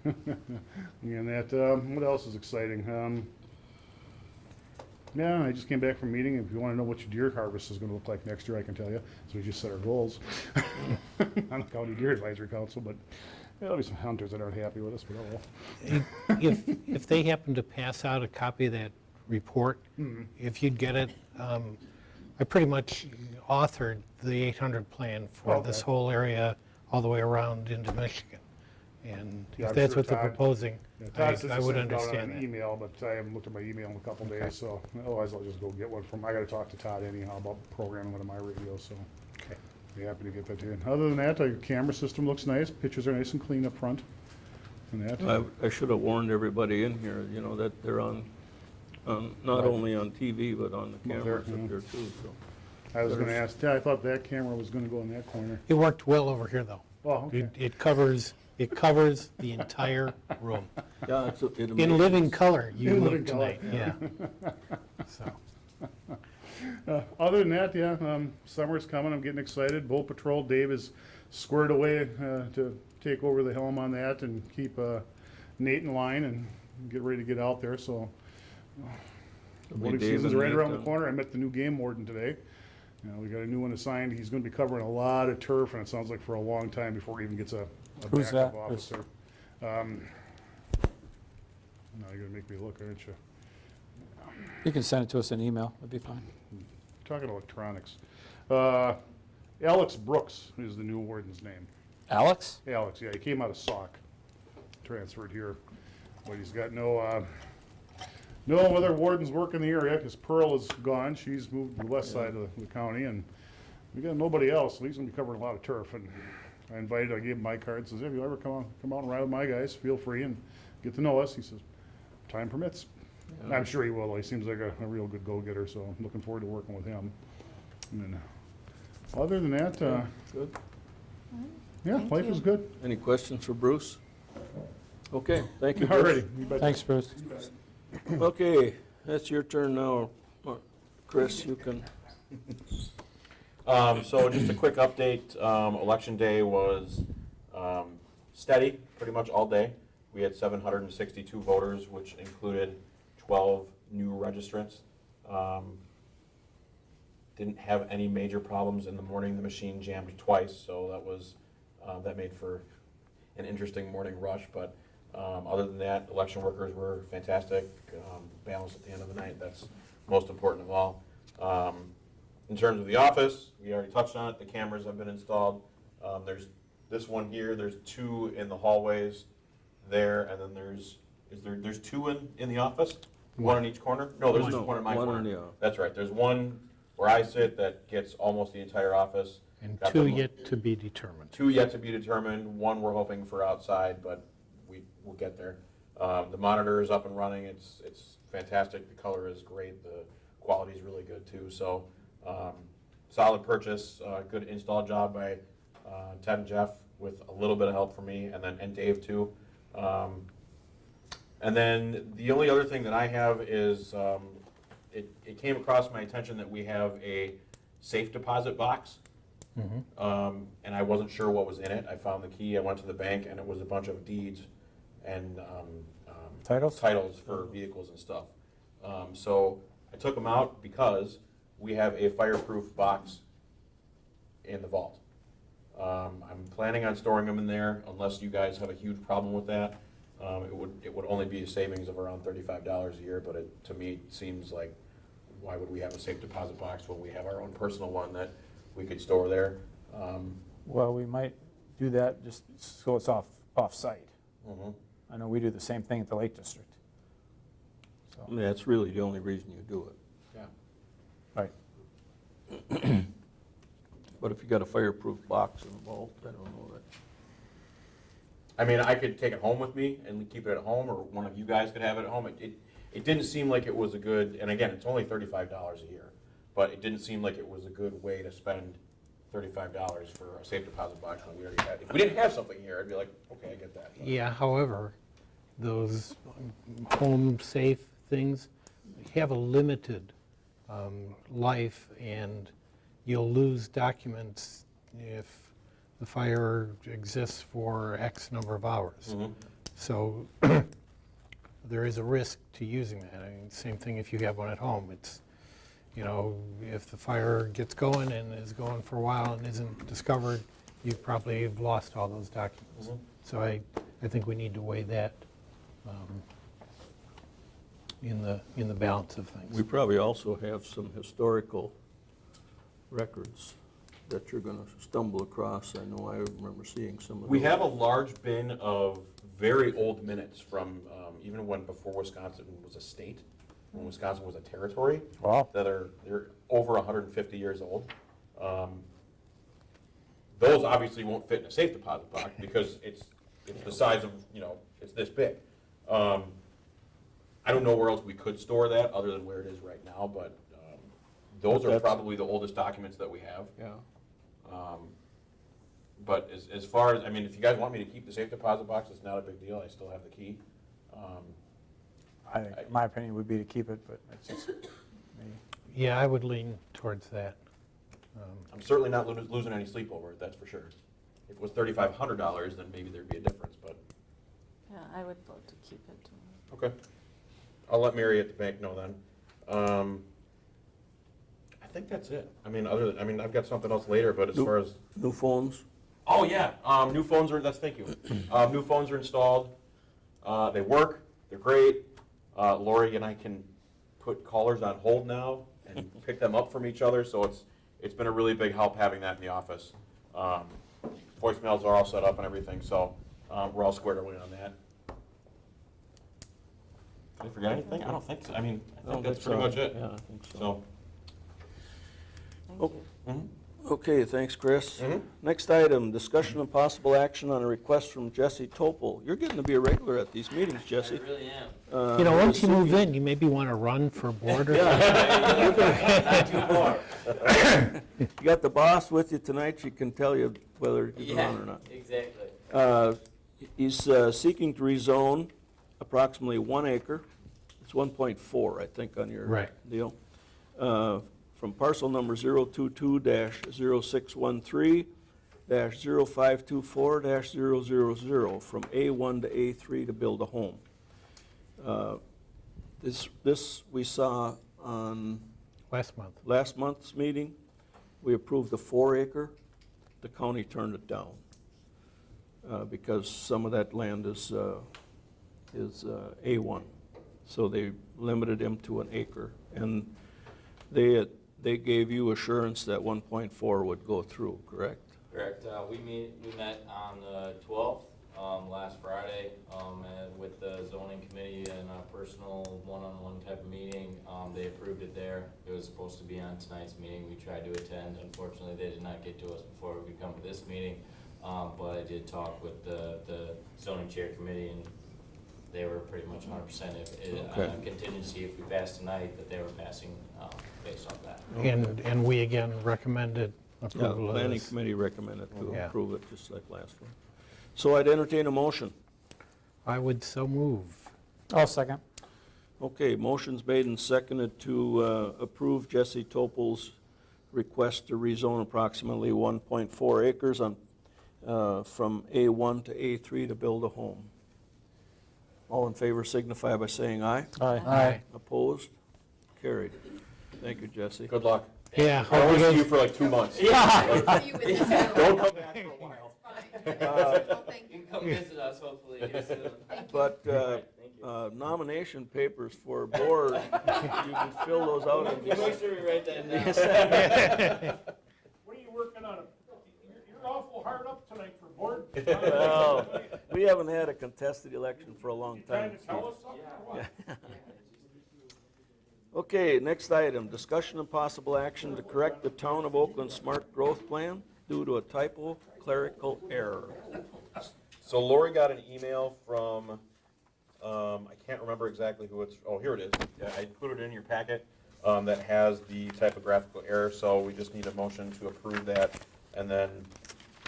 And that, what else is exciting? Yeah, I just came back from a meeting. If you want to know what your deer harvest is going to look like next year, I can tell you. So we just set our goals on the County Deer Advisory Council, but there'll be some hunters that aren't happy with us, but oh well. If they happen to pass out a copy of that report, if you'd get it, I pretty much authored the 800 plan for this Okay. whole area all the way around into Michigan. And Yeah, if I'm that's sure what they're Todd- proposing, Yeah, Todd says I he would sent it out on understand an that. email, but I haven't looked at my email in a couple days, so otherwise I'll just go get one from, I gotta talk to Todd anyhow about programming one of my radios, so. Okay. Be happy to get that to you. Other than that, your camera system looks nice, pictures are nice and clean up front. And that, I should have warned everybody in here, you know, that they're on, not only on TV, but on the Well, there, cameras up yeah. there too, so. I was gonna ask, I thought that camera was gonna go in that corner. It worked well over here, though. Oh, okay. It covers the entire room. Yeah, it's, it In amazes- living color, you In look living color, tonight, yeah. So, Other than that, yeah, summer's coming, I'm getting excited. Boat Patrol, Dave is squared away to take over the helm on that and keep Nate in line and get ready to get out there, so. It'll be Boating Dave season's and right Nate around the then. corner. I met the new game warden today. You know, we got a new one assigned. He's gonna be covering a lot of turf, and it sounds like for a long time before he even gets a Who's backup that? officer. Now you're gonna make me look, aren't you? You can send it to us in email, that'd be fine. Talking electronics. Alex Brooks is the new warden's name. Alex? Alex, yeah, he came out of Sauk, transferred here, but he's got no other wardens work in the area, because Pearl is gone, she's moved to the west side of the county, and we got nobody else, so he's gonna be covering a lot of turf, and I gave him my card, says, if you ever come out and ride with my guys, feel free and get to know us, he says, time permits. And I'm sure he will, he seems like a real good go-getter, so I'm looking forward to working with him. And then, other than that, Good. yeah, Thank life you. is good. Any questions for Bruce? Okay, thank you, All Bruce. righty. You betcha. Thanks, Bruce. Okay, that's your turn now. Chris, you can, So just a quick update, election day was steady pretty much all day. We had 762 voters, which included 12 new registrants. Didn't have any major problems in the morning. The machine jammed twice, so that made for an interesting morning rush. But other than that, election workers were fantastic, balanced at the end of the night. That's most important of all. In terms of the office, we already touched on it. The cameras have been installed. There's this one here. There's 2 in the hallways there, and then there's 2 in the office. One in each corner. No, there's just one in my corner. That's right. There's one where I sit that gets almost the entire office. And Got 2 the- yet to be determined. 2 yet to be determined. 1 we're hoping for outside, but we'll get there. The monitor is up and running. It's fantastic. The color is great. The quality is really good too. So solid purchase. Good install job by Ted and Jeff with a little bit of help from me, and Dave too. And then the only other thing that I have is it came across my attention that we have a safe deposit box. And I wasn't sure what was in it. I found the key, I went to the bank, and it was a bunch of deeds and Titles? for vehicles and stuff. So I took them out because we have a fireproof box in the vault. I'm planning on storing them in there unless you guys have a huge problem with that. It would only be a savings of around $35 a year, but to me it seems like, why would we have a safe deposit box when we have our own personal one that we could store there? Well, we might do that just so it's off-site. I know we do the same thing at the Lake District. I mean, that's really the only reason you do it. Yeah. Right. But if you got a fireproof box in the vault, I don't know that. I mean, I could take it home with me and keep it at home, or one of you guys could have it at home. It didn't seem like it was a good, and again, it's only $35 a year, but it didn't seem like it was a good way to spend $35 for a safe deposit box when we already had. If we didn't have something here, I'd be like, okay, I get that. Yeah, however, those home safe things have a limited life, and you'll lose documents if the fire exists for X number of hours. So there is a risk to using that. I mean, same thing if you have one at home. It's, if the fire gets going and is going for a while and isn't discovered, you probably have lost all those documents. So I think we need to weigh that in the balance of things. We probably also have some historical records that you're going to stumble across. I know I remember seeing some of those. We have a large bin of very old minutes from even before Wisconsin was a state, when Wisconsin was a territory. Wow. They're over 150 years old. Those obviously won't fit in a safe deposit box because it's the size of, it's this big. I don't know where else we could store that other than where it is right now, but those are probably the oldest documents that we have. Yeah. But as far as, if you guys want me to keep the safe deposit box, it's not a big deal. I still have the key. I think, my opinion would be to keep it, but it's just me. Yeah, I would lean towards that. I'm certainly not losing any sleep over it, that's for sure. If it was $3,500, then maybe there'd be a difference, but. Yeah, I would vote to keep it. Okay. I'll let Mary at the bank know then. I think that's it. I've got something else later, but as far as. New phones? Oh, yeah, new phones are, thank you. New phones are installed. They work, they're great. Lori and I can put callers on hold now and pick them up from each other, so it's been a really big help having that in the office. Voicemails are all set up and everything, so we're all squared away on that. Did I forget anything? I don't think so. I mean, I think that's pretty much it. Yeah, I think so. So, Oh, mhm. Okay, thanks, Chris. Mhm. Next item, discussion and possible action on a request from Jesse Topol. You're getting to be a regular at these meetings, Jesse. I really am. Uh, You know, once you move seeking- in, you maybe want to run for board or Not too far. You got the boss with you tonight, she can tell you whether you can Yeah, run or not. exactly. He's seeking to rezone approximately 1 acre. It's 1.4, I think, on your Right. deal. From parcel number 022-0613-0524-000, from A1 to A3 to build a home. This we saw on last month. last month's meeting. We approved a 4 acre. The county turned it down because some of that land is A1. So they limited him to an acre. And they gave you assurance that 1.4 would go through, correct? Correct. We met on the 12th, last Friday, and with the zoning committee and a personal one-on-one type of meeting. They approved it there. It was supposed to be on tonight's meeting. We tried to attend. Unfortunately, they did not get to us before we could come to this meeting. But I did talk with the zoning chair committee, and they were pretty much 100% on contingency if we passed tonight, that they were passing based on that. And we again recommended Yeah, approval of planning this. committee recommended to Yeah. approve it, just like last one. So I'd entertain a motion. I would so move. I'll second. Okay, motion's made and seconded to approve Jesse Topol's request to rezone approximately 1.4 acres on, from A1 to A3 to build a home. All in favor signify by saying aye. Aye. Opposed? Carried. Thank you, Jesse. Good luck. Yeah. I want to see you for like 2 months. See you in this room. Don't come back for a while. It's fine. Well, thank You you. can come visit us hopefully here soon. But Thank you. nomination papers for board, you can fill those out. and We'll make sure we write that down. What are you working on? You're awful hard up tonight for board. Well, we haven't had a contested election for a long You trying time. to tell us something or what? Okay, next item, discussion and possible action to correct the Town of Oakland Smart Growth Plan due to a typo clerical error. So Lori got an email from, I can't remember exactly who it's, oh, here it is. Yeah, I put it in your packet, that has the typographical error, so we just need a motion to approve that. And then,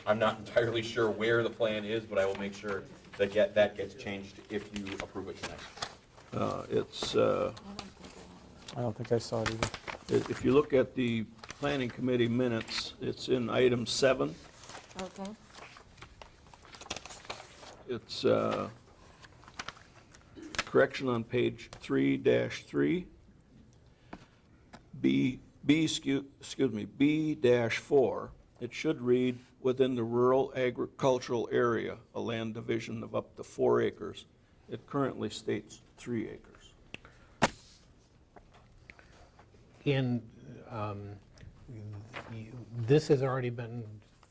I'm not entirely sure where the plan is, but I will make sure that that gets changed if you approve it tonight. It's, I don't think I saw it either. if you look at the planning committee minutes, it's in item 7. Okay. It's correction on page 3-3. B-4. It should read, within the rural agricultural area, a land division of up to 4 acres. It currently states 3 acres. And this has already been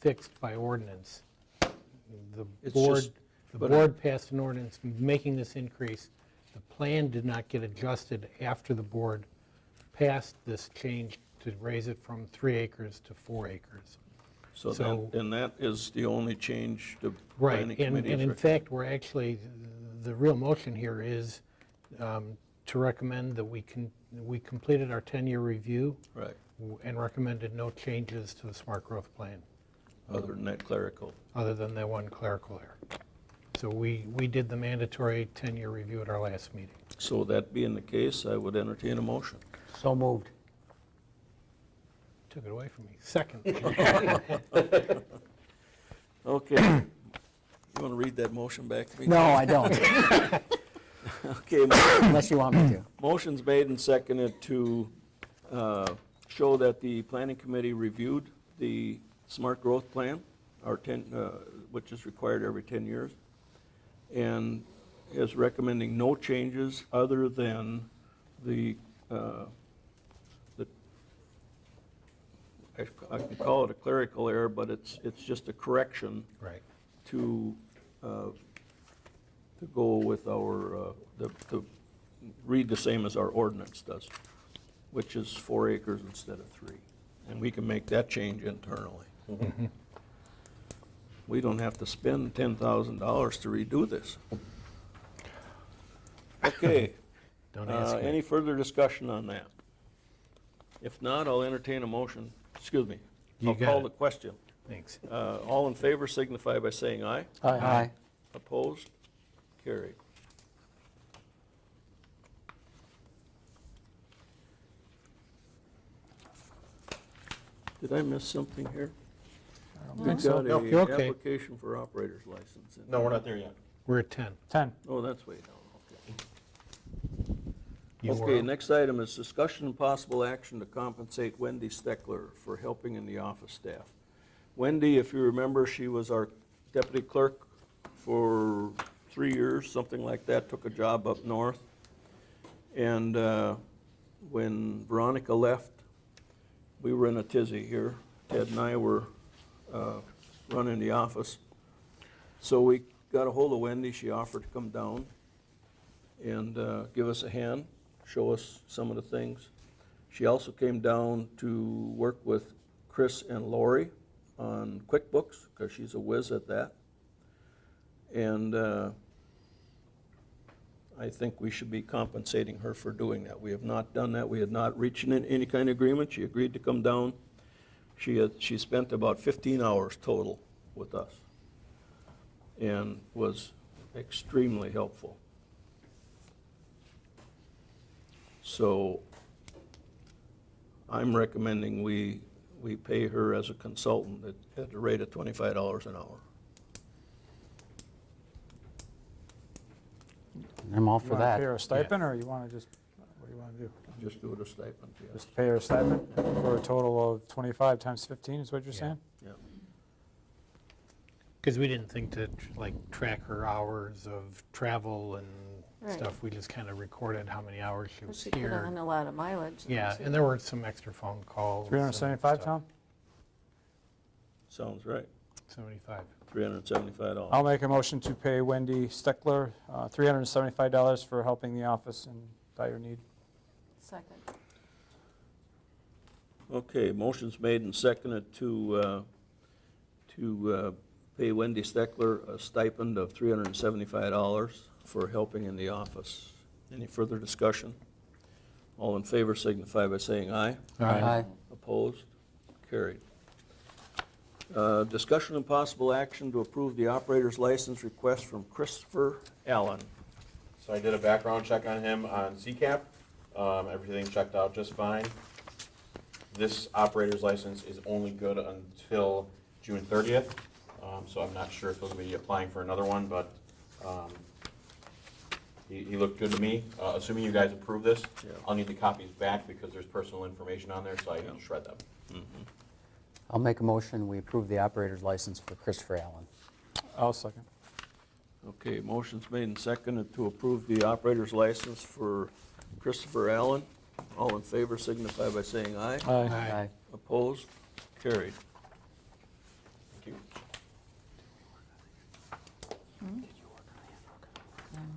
fixed by ordinance. The It's board, just- the but- board passed an ordinance making this increase. The plan did not get adjusted after the board passed this change to raise it from 3 acres to 4 acres. So So- that, and that is the only change the Right, planning and committee. in fact, we're actually, the real motion here is to recommend that we completed our 10-year review Right, and recommended no changes to the smart growth plan, other than that clerical. other than that one clerical error. So we did the mandatory 10-year review at our last meeting. So that being the case, I would entertain a motion. So moved. Took it away from me. Second. Okay. You want to read that motion back to me? No, I don't, Okay, unless you want me to. motion's made and seconded to show that the planning committee reviewed the smart growth plan, which is required every 10 years, and is recommending no changes other than the I can call it a clerical error, but it's just a correction Right. to go with our, to read the same as our ordinance does, which is 4 acres instead of 3. And we can make that change internally. We don't have to spend $10,000 to redo this. Okay. Don't ask me. Any further discussion on that? If not, I'll entertain a motion. Excuse me. You I'll got call it. the question. Thanks. All in favor signify by saying aye. Aye. Opposed? Carried. Did I miss something here? We've got Nope, you're an okay. application for operator's license. No, we're not there yet. We're at 10. 10. Oh, that's way down, okay. You were Okay, up. next item is discussion and possible action to compensate Wendy Steckler for helping in the office staff. Wendy, if you remember, she was our deputy clerk for 3 years, something like that, took a job up north. And when Veronica left, we were in a tizzy here. Ted and I were running the office. So we got a hold of Wendy. She offered to come down and give us a hand, show us some of the things. She also came down to work with Chris and Lori on QuickBooks, because she's a whiz at that. And I think we should be compensating her for doing that. We have not done that. We had not reached any kind of agreement. She agreed to come down. She spent about 15 hours total with us and was extremely helpful. So I'm recommending we pay her as a consultant at the rate of $25 an hour. I'm all You for want to that. pay her a stipend, or you want to just, what do you want to do? Just do it a stipend, yes. Just pay her a stipend for a total of 25 times 15, is what you're Yeah. saying? Yeah. Because we didn't think to like track her hours of travel and Right. stuff. We just kind of recorded how many hours she was She put here. on a lot of mileage. Yeah, and there were some extra phone calls. and 375, stuff. Tom? Sounds right. 75. $375. I'll make a motion to pay Wendy Steckler $375 for helping the office in dire need. Second. Okay, motion's made and seconded to pay Wendy Steckler a stipend of $375 for helping in the office. Any further discussion? All in favor signify by saying aye. Aye. Opposed? Carried. Discussion and possible action to approve the operator's license request from Christopher Allen. So I did a background check on him on CCAP. Everything checked out just fine. This operator's license is only good until June 30th. So I'm not sure if he'll be applying for another one, but he looked good to me. Assuming you guys approve this, Yeah. I'll need the copies back because there's personal information on there, so I can shred them. I'll make a motion, we approve the operator's license for Christopher Allen. I'll second. Okay, motion's made and seconded to approve the operator's license for Christopher Allen. All in favor signify by saying aye. Aye. Opposed? Carried. Thank you.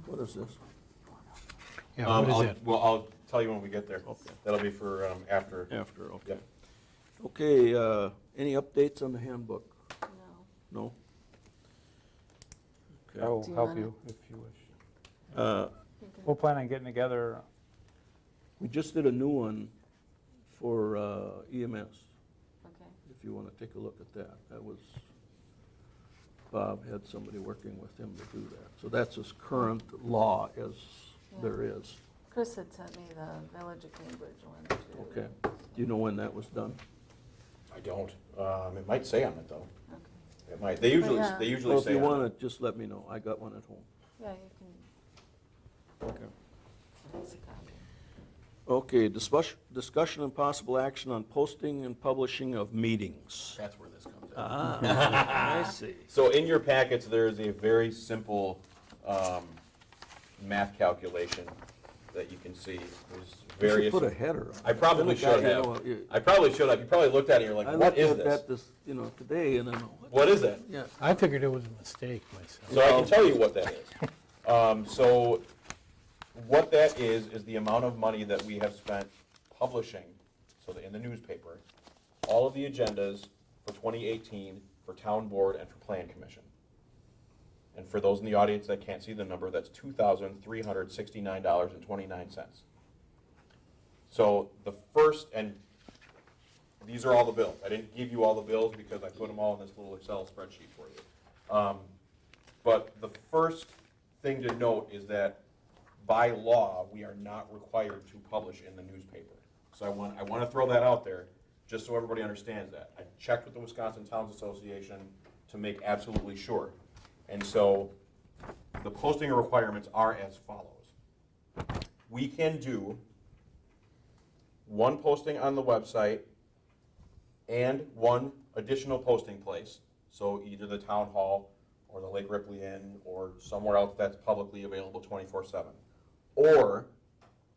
What is this? Yeah, what is it? Well, I'll tell you when we get there. Okay. That'll be for after. After, okay. Yeah. Okay, any updates on the handbook? No. No? I Okay. will Do you help wanna- you if you wish. Uh, We'll plan on getting together. We just did a new one for EMS, Okay. if you want to take a look at that. That was, Bob had somebody working with him to do that. So that's as current law as there is. Chris had sent me the Village of Cambridge one too. Okay. Do you know when that was done? I don't. It might say on it though. Okay. It might. They usually yeah. they usually Well, if say you on want it. to, just let me know. I got one at home. Yeah, you can, Okay. that's a copy. Okay, discussion and possible action on posting and publishing of meetings. That's where this comes in. Ah, I see. So in your packets, there is a very simple math calculation that you can see. There's You should various. put a header on it. I probably Then should the guy, have. you know, you- I probably should have. You probably looked at it and you're like, I what is looked at this? that you know, today, and I'm, What is that? Yeah. I figured it was a mistake myself. So I can tell you what that is. So what that is the amount of money that we have spent publishing, so that in the newspaper, all of the agendas for 2018 for town board and for plan commission. And for those in the audience that can't see the number, that's $2,369.29. So the first, and these are all the bills. I didn't give you all the bills because I put them all in this little Excel spreadsheet for you. But the first thing to note is that by law, we are not required to publish in the newspaper. So I want to throw that out there, just so everybody understands that. I checked with the Wisconsin Towns Association to make absolutely sure. And so the posting requirements are as follows. We can do one posting on the website and one additional posting place, so either the town hall or the Lake Ripley Inn or somewhere else that's publicly available 24/7. Or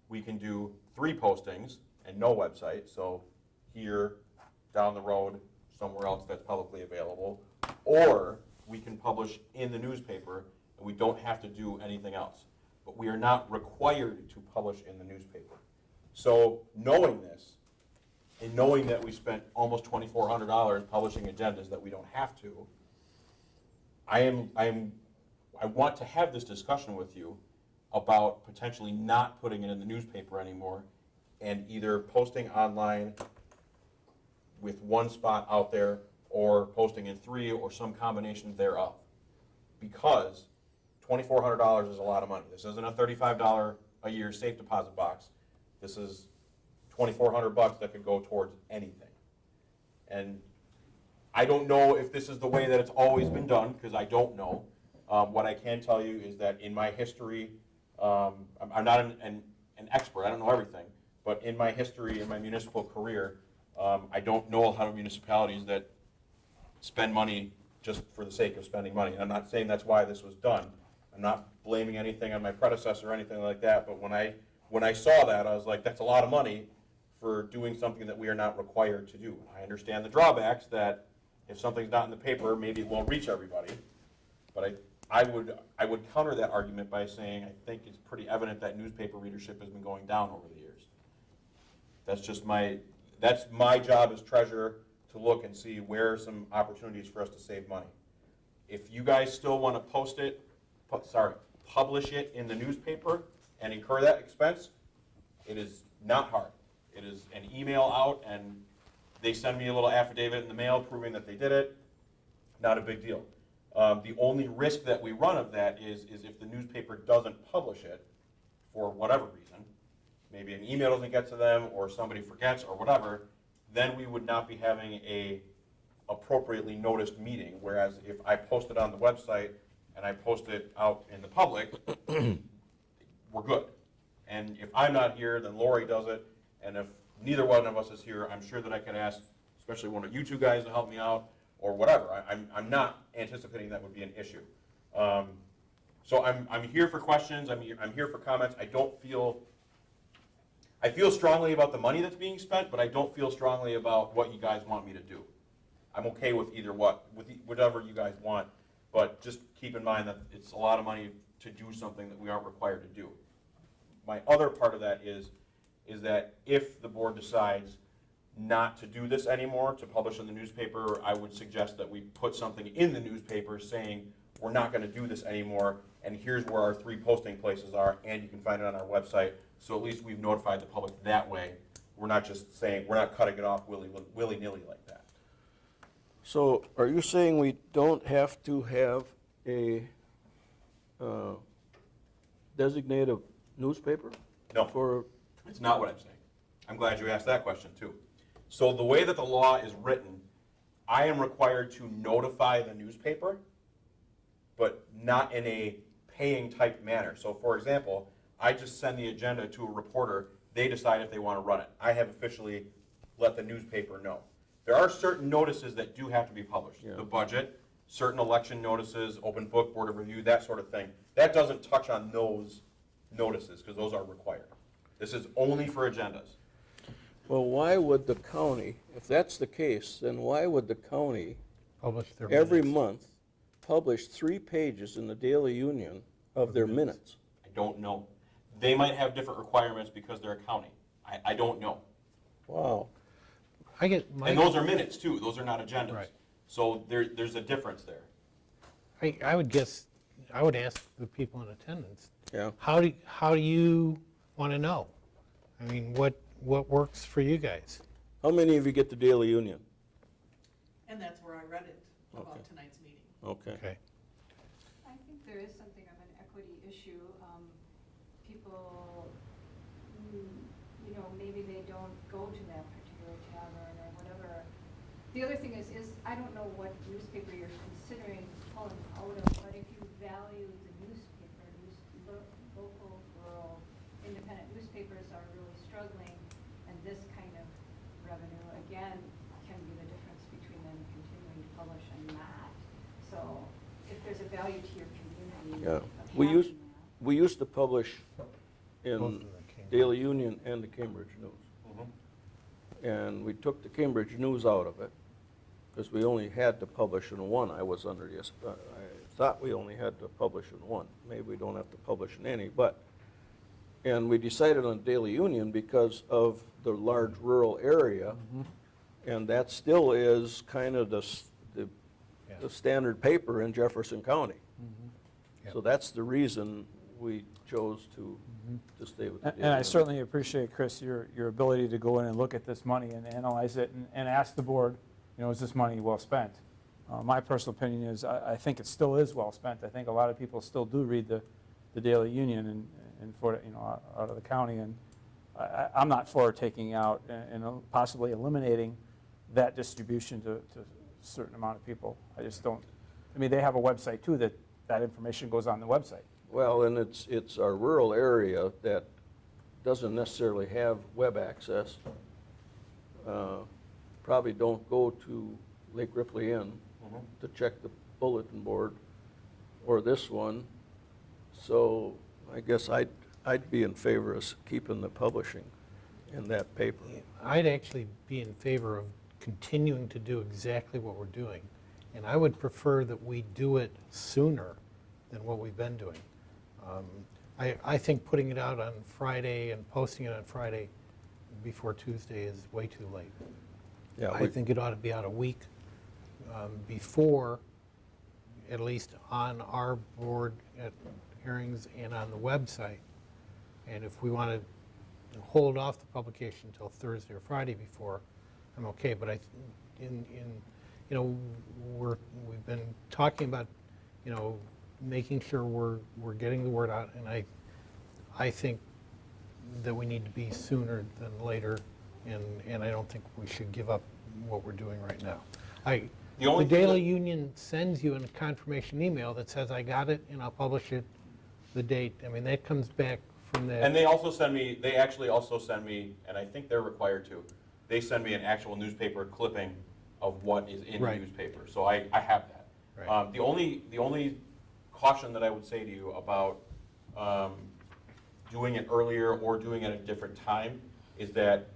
we can do 3 postings and no website, so here, down the road, somewhere else that's publicly available. Or we can publish in the newspaper and we don't have to do anything else. But we are not required to publish in the newspaper. So knowing this, and knowing that we spent almost $2,400 publishing agendas that we don't have to, I want to have this discussion with you about potentially not putting it in the newspaper anymore and either posting online with one spot out there or posting in 3 or some combination thereof. Because $2,400 is a lot of money. This isn't a $35 a year safe deposit box. This is $2,400 that could go towards anything. And I don't know if this is the way that it's always been done, because I don't know. What I can tell you is that in my history, I'm not an expert, I don't know everything, but in my history, in my municipal career, I don't know a lot of municipalities that spend money just for the sake of spending money. And I'm not saying that's why this was done. I'm not blaming anything on my predecessor or anything like that, but when I saw that, I was like, that's a lot of money for doing something that we are not required to do. I understand the drawbacks that if something's not in the paper, maybe it won't reach everybody. But I would counter that argument by saying I think it's pretty evident that newspaper readership has been going down over the years. That's my job as treasurer, to look and see where are some opportunities for us to save money. If you guys still want to publish it in the newspaper and incur that expense, it is not hard. It is an email out and they send me a little affidavit in the mail proving that they did it. Not a big deal. The only risk that we run of that is if the newspaper doesn't publish it for whatever reason, maybe an email doesn't get to them or somebody forgets or whatever, then we would not be having a appropriately noticed meeting. Whereas if I post it on the website and I post it out in the public, we're good. And if I'm not here, then Lori does it. And if neither one of us is here, I'm sure that I can ask, especially one of you two guys to help me out or whatever. I'm not anticipating that would be an issue. So I'm here for questions. I'm here for comments. I feel strongly about the money that's being spent, but I don't feel strongly about what you guys want me to do. I'm okay with whatever you guys want, but just keep in mind that it's a lot of money to do something that we aren't required to do. My other part of that is that if the board decides not to do this anymore, to publish in the newspaper, I would suggest that we put something in the newspaper saying we're not going to do this anymore, and here's where our 3 posting places are, and you can find it on our website. So at least we've notified the public that way. We're not just saying, we're not cutting it off willy-nilly like that. So are you saying we don't have to have a designated newspaper? No. It's not what I'm saying. I'm glad you asked that question too. So the way that the law is written, I am required to notify the newspaper, but not in a paying type manner. So for example, I just send the agenda to a reporter, they decide if they want to run it. I have officially let the newspaper know. There are certain notices that do have to be published. Yeah. The budget, certain election notices, open book, board of review, that sort of thing. That doesn't touch on those notices, because those are required. This is only for agendas. Well, why would the county, if that's the case, then why would the county Publish their every minutes. month publish 3 pages in the Daily Union of their minutes? I don't know. They might have different requirements because they're a county. I don't know. Wow. I get my. And those are minutes too, those are not agendas. Right. So there's a difference there. I would guess, I would ask the people in attendance, Yeah. how do you want to know? I mean, what works for you guys? How many of you get the Daily Union? And that's where I read it about Okay. tonight's meeting. Okay. Okay. I think there is something of an equity issue. People, maybe they don't go to that particular tavern or whatever. The other thing is I don't know what newspaper you're considering pulling out of, but if you value the newspaper, local, rural, independent newspapers are really struggling, and this kind of revenue, again, can be the difference between them continuing to publish and not. So if there's a value to your community Yeah. of We having used, we used to publish Both in of them came. Daily Union and the Cambridge News. And we took the Cambridge News out of it, because we only had to publish in one. I was under the, I thought we only had to publish in one. Maybe we don't have to publish in any, but, and we decided on Daily Union because of the large rural area, and that still is kind of the Yeah. standard paper in Jefferson County. Yep. So that's the reason we chose to stay with the Daily And I Union. certainly appreciate, Chris, your ability to go in and look at this money and analyze it and ask the board, is this money well spent? My personal opinion is, I think it still is well spent. I think a lot of people still do read the Daily Union and for, out of the county, and I'm not for taking out and possibly eliminating that distribution to a certain amount of people. I just don't, they have a website too, that information goes on the website. Well, and it's our rural area that doesn't necessarily have web access. Probably don't go to Lake Ripley Inn to check the bulletin board or this one. So I guess I'd be in favor of keeping the publishing in that paper. I'd actually be in favor of continuing to do exactly what we're doing. And I would prefer that we do it sooner than what we've been doing. I think putting it out on Friday and posting it on Friday before Tuesday is way too late. Yeah, I think it ought to be out a week before, at least on our board at hearings and on the website. And if we want to hold off the publication until Thursday or Friday before, I'm okay. But we've been talking about, making sure we're getting the word out, and I think that we need to be sooner than later, and I don't think we should give up what we're doing right now. The Daily Union sends you a confirmation email that says, I got it, and I'll publish it the date. That comes back from the... And they actually also send me, and I think they're required to, they send me an actual newspaper clipping of what is in the Right. newspaper. So I have that. Right. The only caution that I would say to you about doing it earlier or doing it at a different time is that,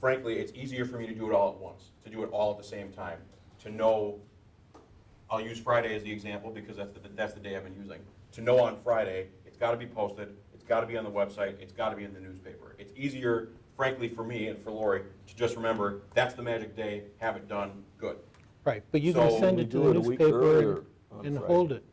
frankly, it's easier for me to do it all at once, to do it all at the same time, to know, I'll use Friday as the example because that's the day I've been using, to know on Friday, it's got to be posted, it's got to be on the website, it's got to be in the newspaper. It's easier, frankly, for me and for Lori to just remember, that's the magic day, have it done, good. Right, but you can So send we it to do the it a week newspaper earlier on and Friday. hold it.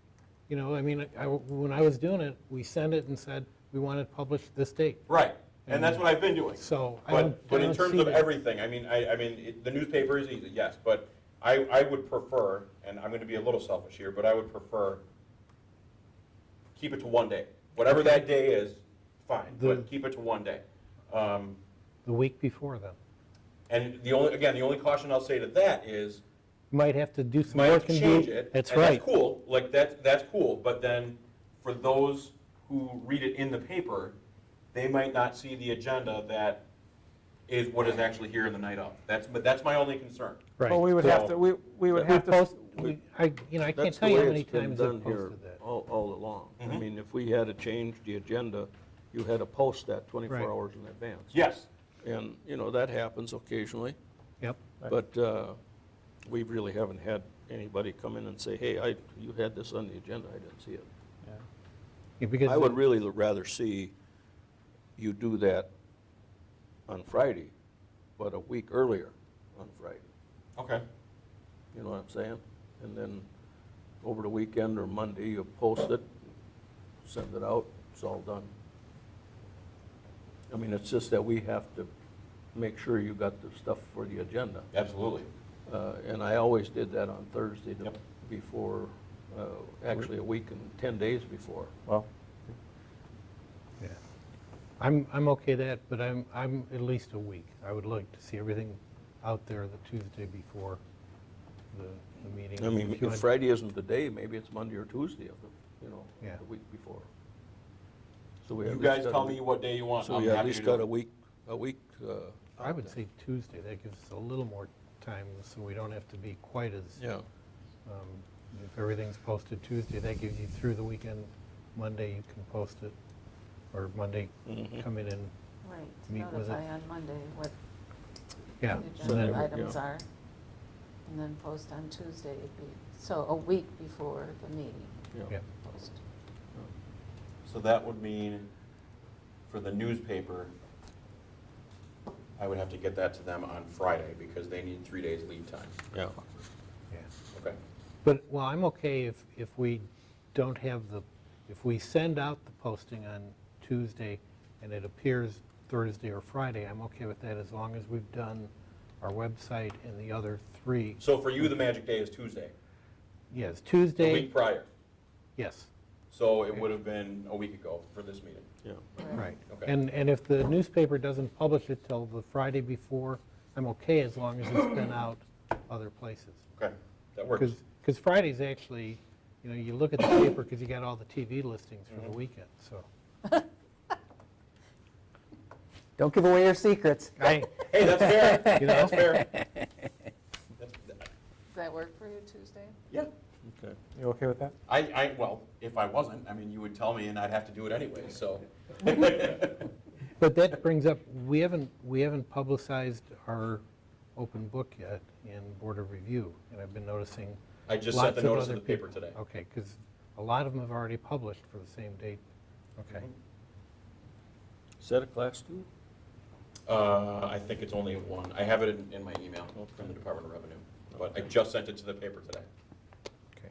When I was doing it, we sent it and said, we want it published this date. Right, and that's what I've been doing. So I But don't in terms see of that. everything, the newspaper is easy, yes, but I would prefer, and I'm going to be a little selfish here, but I would prefer keep it to one day. Whatever that day is, fine, but keep it to one day. The week before then. And the only caution I'll say to that is, You might have to do you some might have work to and change do. it. That's and right. That's cool, like that's cool, but then for those who read it in the paper, they might not see the agenda that is what is actually here in the night of. That's my only concern. Right. Well, we would have to, we would have to. I can't That's tell the you way how many it's been times done I've here posted that. all along. I Mhm. mean, if we had to change the agenda you had to post that 24 Right. hours in advance. Yes. And, that happens occasionally, Yep. but we really haven't had anybody come in and say, hey, you had this on the agenda, I didn't see it. Yeah, because I would really rather see you do that on Friday, but a week earlier on Friday. Okay. You know what I'm saying? And then over the weekend or Monday, you post it, send it out, it's all done. I mean, it's just that we have to make sure you got the stuff for the agenda. Absolutely. And I always did that on Thursday Yep. before, actually a week and 10 days before. Well, Yeah. I'm okay that, but I'm at least a week. I would like to see everything out there the Tuesday before the meeting. I mean, If you if want- Friday isn't the day, maybe it's Monday or Tuesday of the, Yeah. the week before. So we You at least guys got tell a- me what day you want. So I'm we at happy least to do got it. a week. I would say Tuesday. That gives us a little more time, so we don't have to be quite as, Yeah, if everything's posted Tuesday, that gives you through the weekend. Monday, you can post it, or Monday, Mhm. come in and, Right, Meet with notify it. on Monday what yeah. the and So then- agenda that would- items yeah. are, and then post on Tuesday, so a week before the meeting, Yeah. yeah. post. So that would mean for the newspaper, I would have to get that to them on Friday because they need 3 days lead time. Yeah. Yeah. Okay. But, well, I'm okay if we don't have if we send out the posting on Tuesday and it appears Thursday or Friday, I'm okay with that as long as we've done our website and the other three. So for you, the magic day is Tuesday, Yes, the Tuesday, week prior. yes, So it would have been a week ago for this meeting. Yeah. right. Okay. And if the newspaper doesn't publish it till the Friday before, I'm okay as long as it's been out other places. Okay, that works. Because Friday's actually, you look at the paper because you got all the TV listings for the weekend, so. Don't give away your secrets. Hey, that's fair. That's fair. Does that work for you, Tuesday? Yeah. Okay. You okay with that? Well, if I wasn't, I mean, you would tell me and I'd have to do it anyway, so. But that brings up, we haven't publicized our open book yet in Board of Review, and I've been noticing I just sent lots the of notice other in the paper people. today. Okay, because a lot of them have already published for the same date. Okay. Is that a class 2? I think it's only one. I have it in my email from the Department of Revenue, but I just sent it to the paper today. Okay.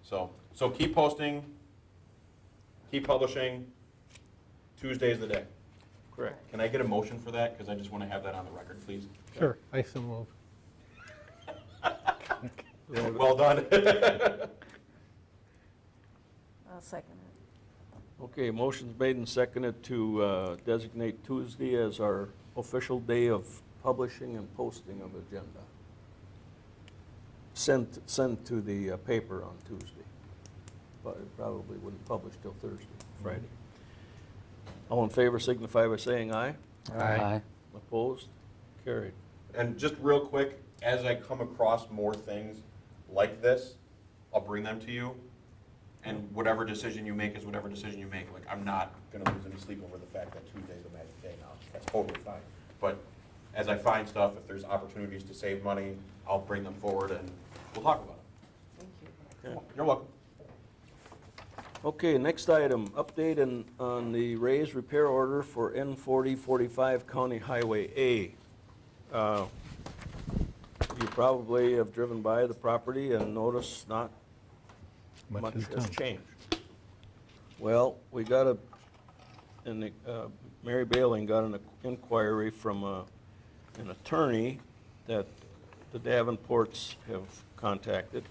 So keep posting, keep publishing. Tuesday's the day. Correct. Can I get a motion for that? Because I just want to have that on the record, please. Sure, I so move. Well done. I'll second it. Okay, motion's made and seconded to designate Tuesday as our official day of publishing and posting of agenda. Sent to the paper on Tuesday, but it probably wouldn't publish till Thursday, Friday. All in favor signify by saying aye. Aye. Opposed? Carried. And just real quick, as I come across more things like this, I'll bring them to you. And whatever decision you make is whatever decision you make. Like, I'm not gonna lose any sleep over the fact that Tuesday's a magic day now. That's totally fine. But as I find stuff, if there's opportunities to save money, I'll bring them forward and we'll talk about Thank you. it. You're welcome. Okay, next item, update on the raise repair order for N4045 County Highway A. You probably have driven by the property and noticed not much has has done. changed. Well, we got Mary Baling got an inquiry from an attorney that the Davenports have contacted,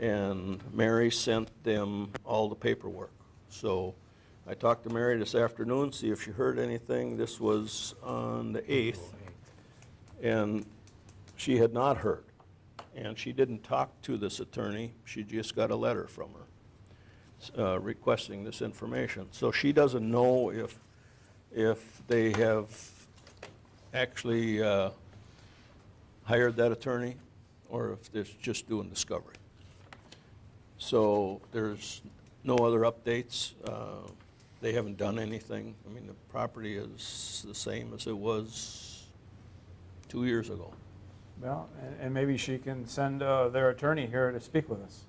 and Mary sent them all the paperwork. So I talked to Mary this afternoon, see if she heard anything. This was on the 8th, and she had not heard. And she didn't talk to this attorney, she just got a letter from her requesting this information. So she doesn't know if they have actually hired that attorney or if they're just doing discovery. So there's no other updates. they haven't done anything. I mean, the property is the same as it was 2 years ago. Well, and maybe she can send their attorney here to speak with us,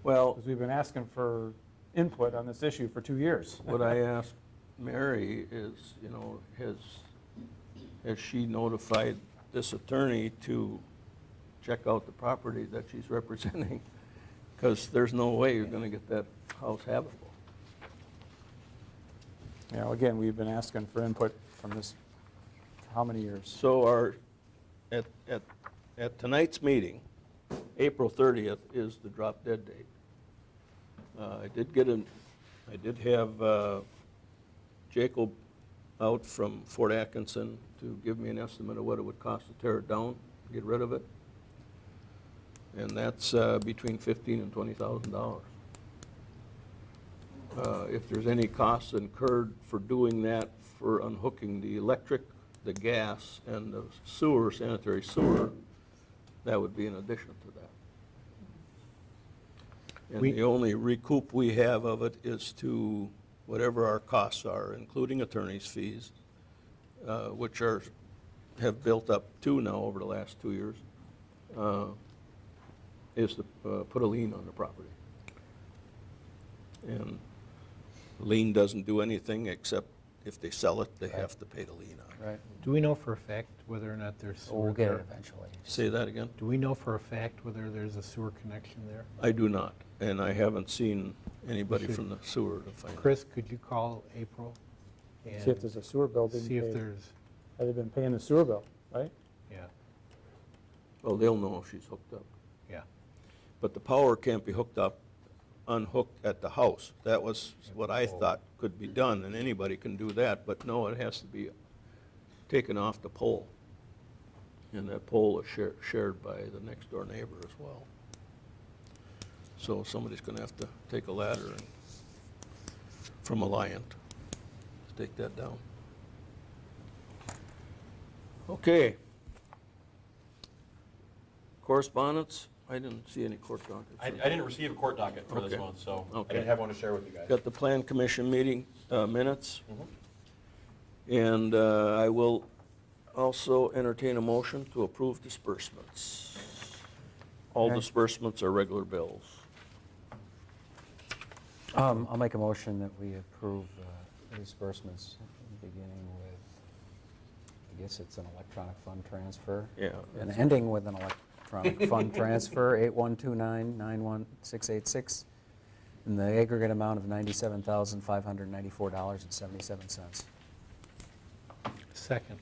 Well, because we've been asking for input on this issue for 2 years. what I asked Mary is, you know, has she notified this attorney to check out the property that she's representing? Because there's no way you're going to get that house habitable. You know, again, we've been asking for input from this, for how many years? So at tonight's meeting, April 30th is the drop dead date. I did have Jacob out from Fort Atkinson to give me an estimate of what it would cost to tear it down, get rid of it. And that's between $15,000 and $20,000. If there's any costs incurred for doing that, for unhooking the electric, the gas, and the sewer, sanitary sewer, that would be in addition to that. And the only recoup we have of it is to whatever our costs are, including attorney's fees, which have built up too now over the last 2 years, is to put a lien on the property. And lien doesn't do anything except if they sell it, they have to pay the lien on it. Right. Do we know for a fact whether or not there's sewer We'll get there? it eventually. Say that again? Do we know for a fact whether there's a sewer connection there? I do not, and I haven't seen anybody should- from the sewer to find out. Chris, could you call April? and See if there's a sewer bill being See if paid. there's, Have they been paying the sewer bill, right? yeah, Well, they'll know if she's hooked up. yeah. But the power can't be unhooked at the house. That was what I thought could be done, and anybody can do that, but no, it has to be taken off the pole. And that pole is shared by the next door neighbor as well. So somebody's gonna have to take a ladder and, from Alliant, to take that down. Okay. Correspondence? I didn't see any court dockets. I didn't receive a court docket for this Okay. one, so I Okay. didn't have one to share with you guys. Got the Plan Commission meeting minutes. Mhm. And I will also entertain a motion to approve disbursements. All Okay. disbursements are regular bills. I'll make a motion that we approve disbursements, beginning with, I guess it's an electronic fund transfer. Yeah. And ending with an electronic fund transfer, 8129-91686, in the aggregate amount of $97,594.77. Second.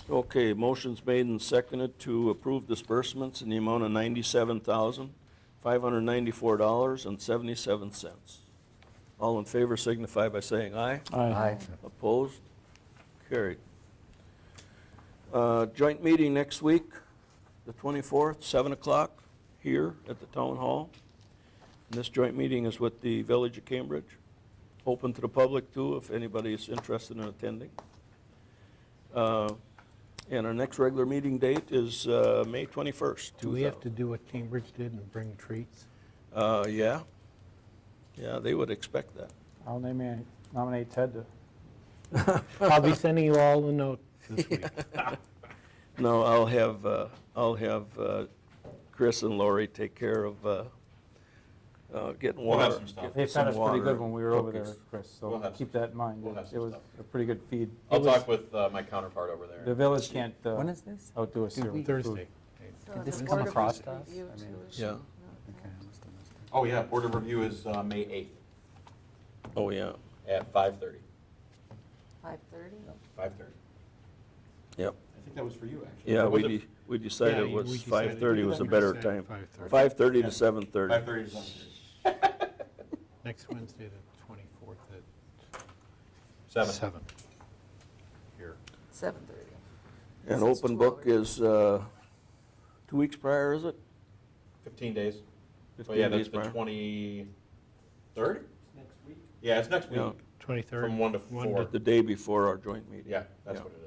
Okay, motion's made and seconded to approve disbursements in the amount of $97,594.77. All in favor signify by saying aye. Aye. Opposed? Carried. Joint meeting next week, the 24th, 7 o'clock, here at the Town Hall. And this joint meeting is with the Village of Cambridge. Open to the public too, if anybody is interested in attending. And our next regular meeting date is May 21st. Do we have to do what Cambridge did and bring treats? Yeah. Yeah, they would expect that. I'll nominate Ted to, I'll be sending you all a note this week. No, I'll have Chris and Lori take care of getting We'll have water. some stuff. get they some fed us pretty water good when we were over there, cookies. Chris, We'll so have keep some that in mind. We'll have some It was stuff. a pretty good feed. I'll It was- talk with my counterpart over there. The village can't When is this? outdo us here with food. Thursday. So Did the this Board come of across to us? Review I mean- too, is Yeah. she- Okay, I must have missed it. Oh, yeah, Board of Review is May 8th Oh, yeah. at 5:30. 5:30? 5:30. Yep. I think that was for you, actually. Yeah, Or was we it decided Yeah, it we was decided- 5:30 was a we better decided time. 5:30. 5:30 to Yeah. 7:30. 5:30 to 7:30. Next Wednesday, the 24th at 7. 7. Here. 7:30. And This is open 2 book hours. is 2 weeks prior, is it? 15 days. 15 Oh, yeah, days that's the prior? 23rd? Yeah, it's next week. Yeah. 23rd. From 1 to 4. The day before our joint meeting. Yeah, that's Yeah. what it is.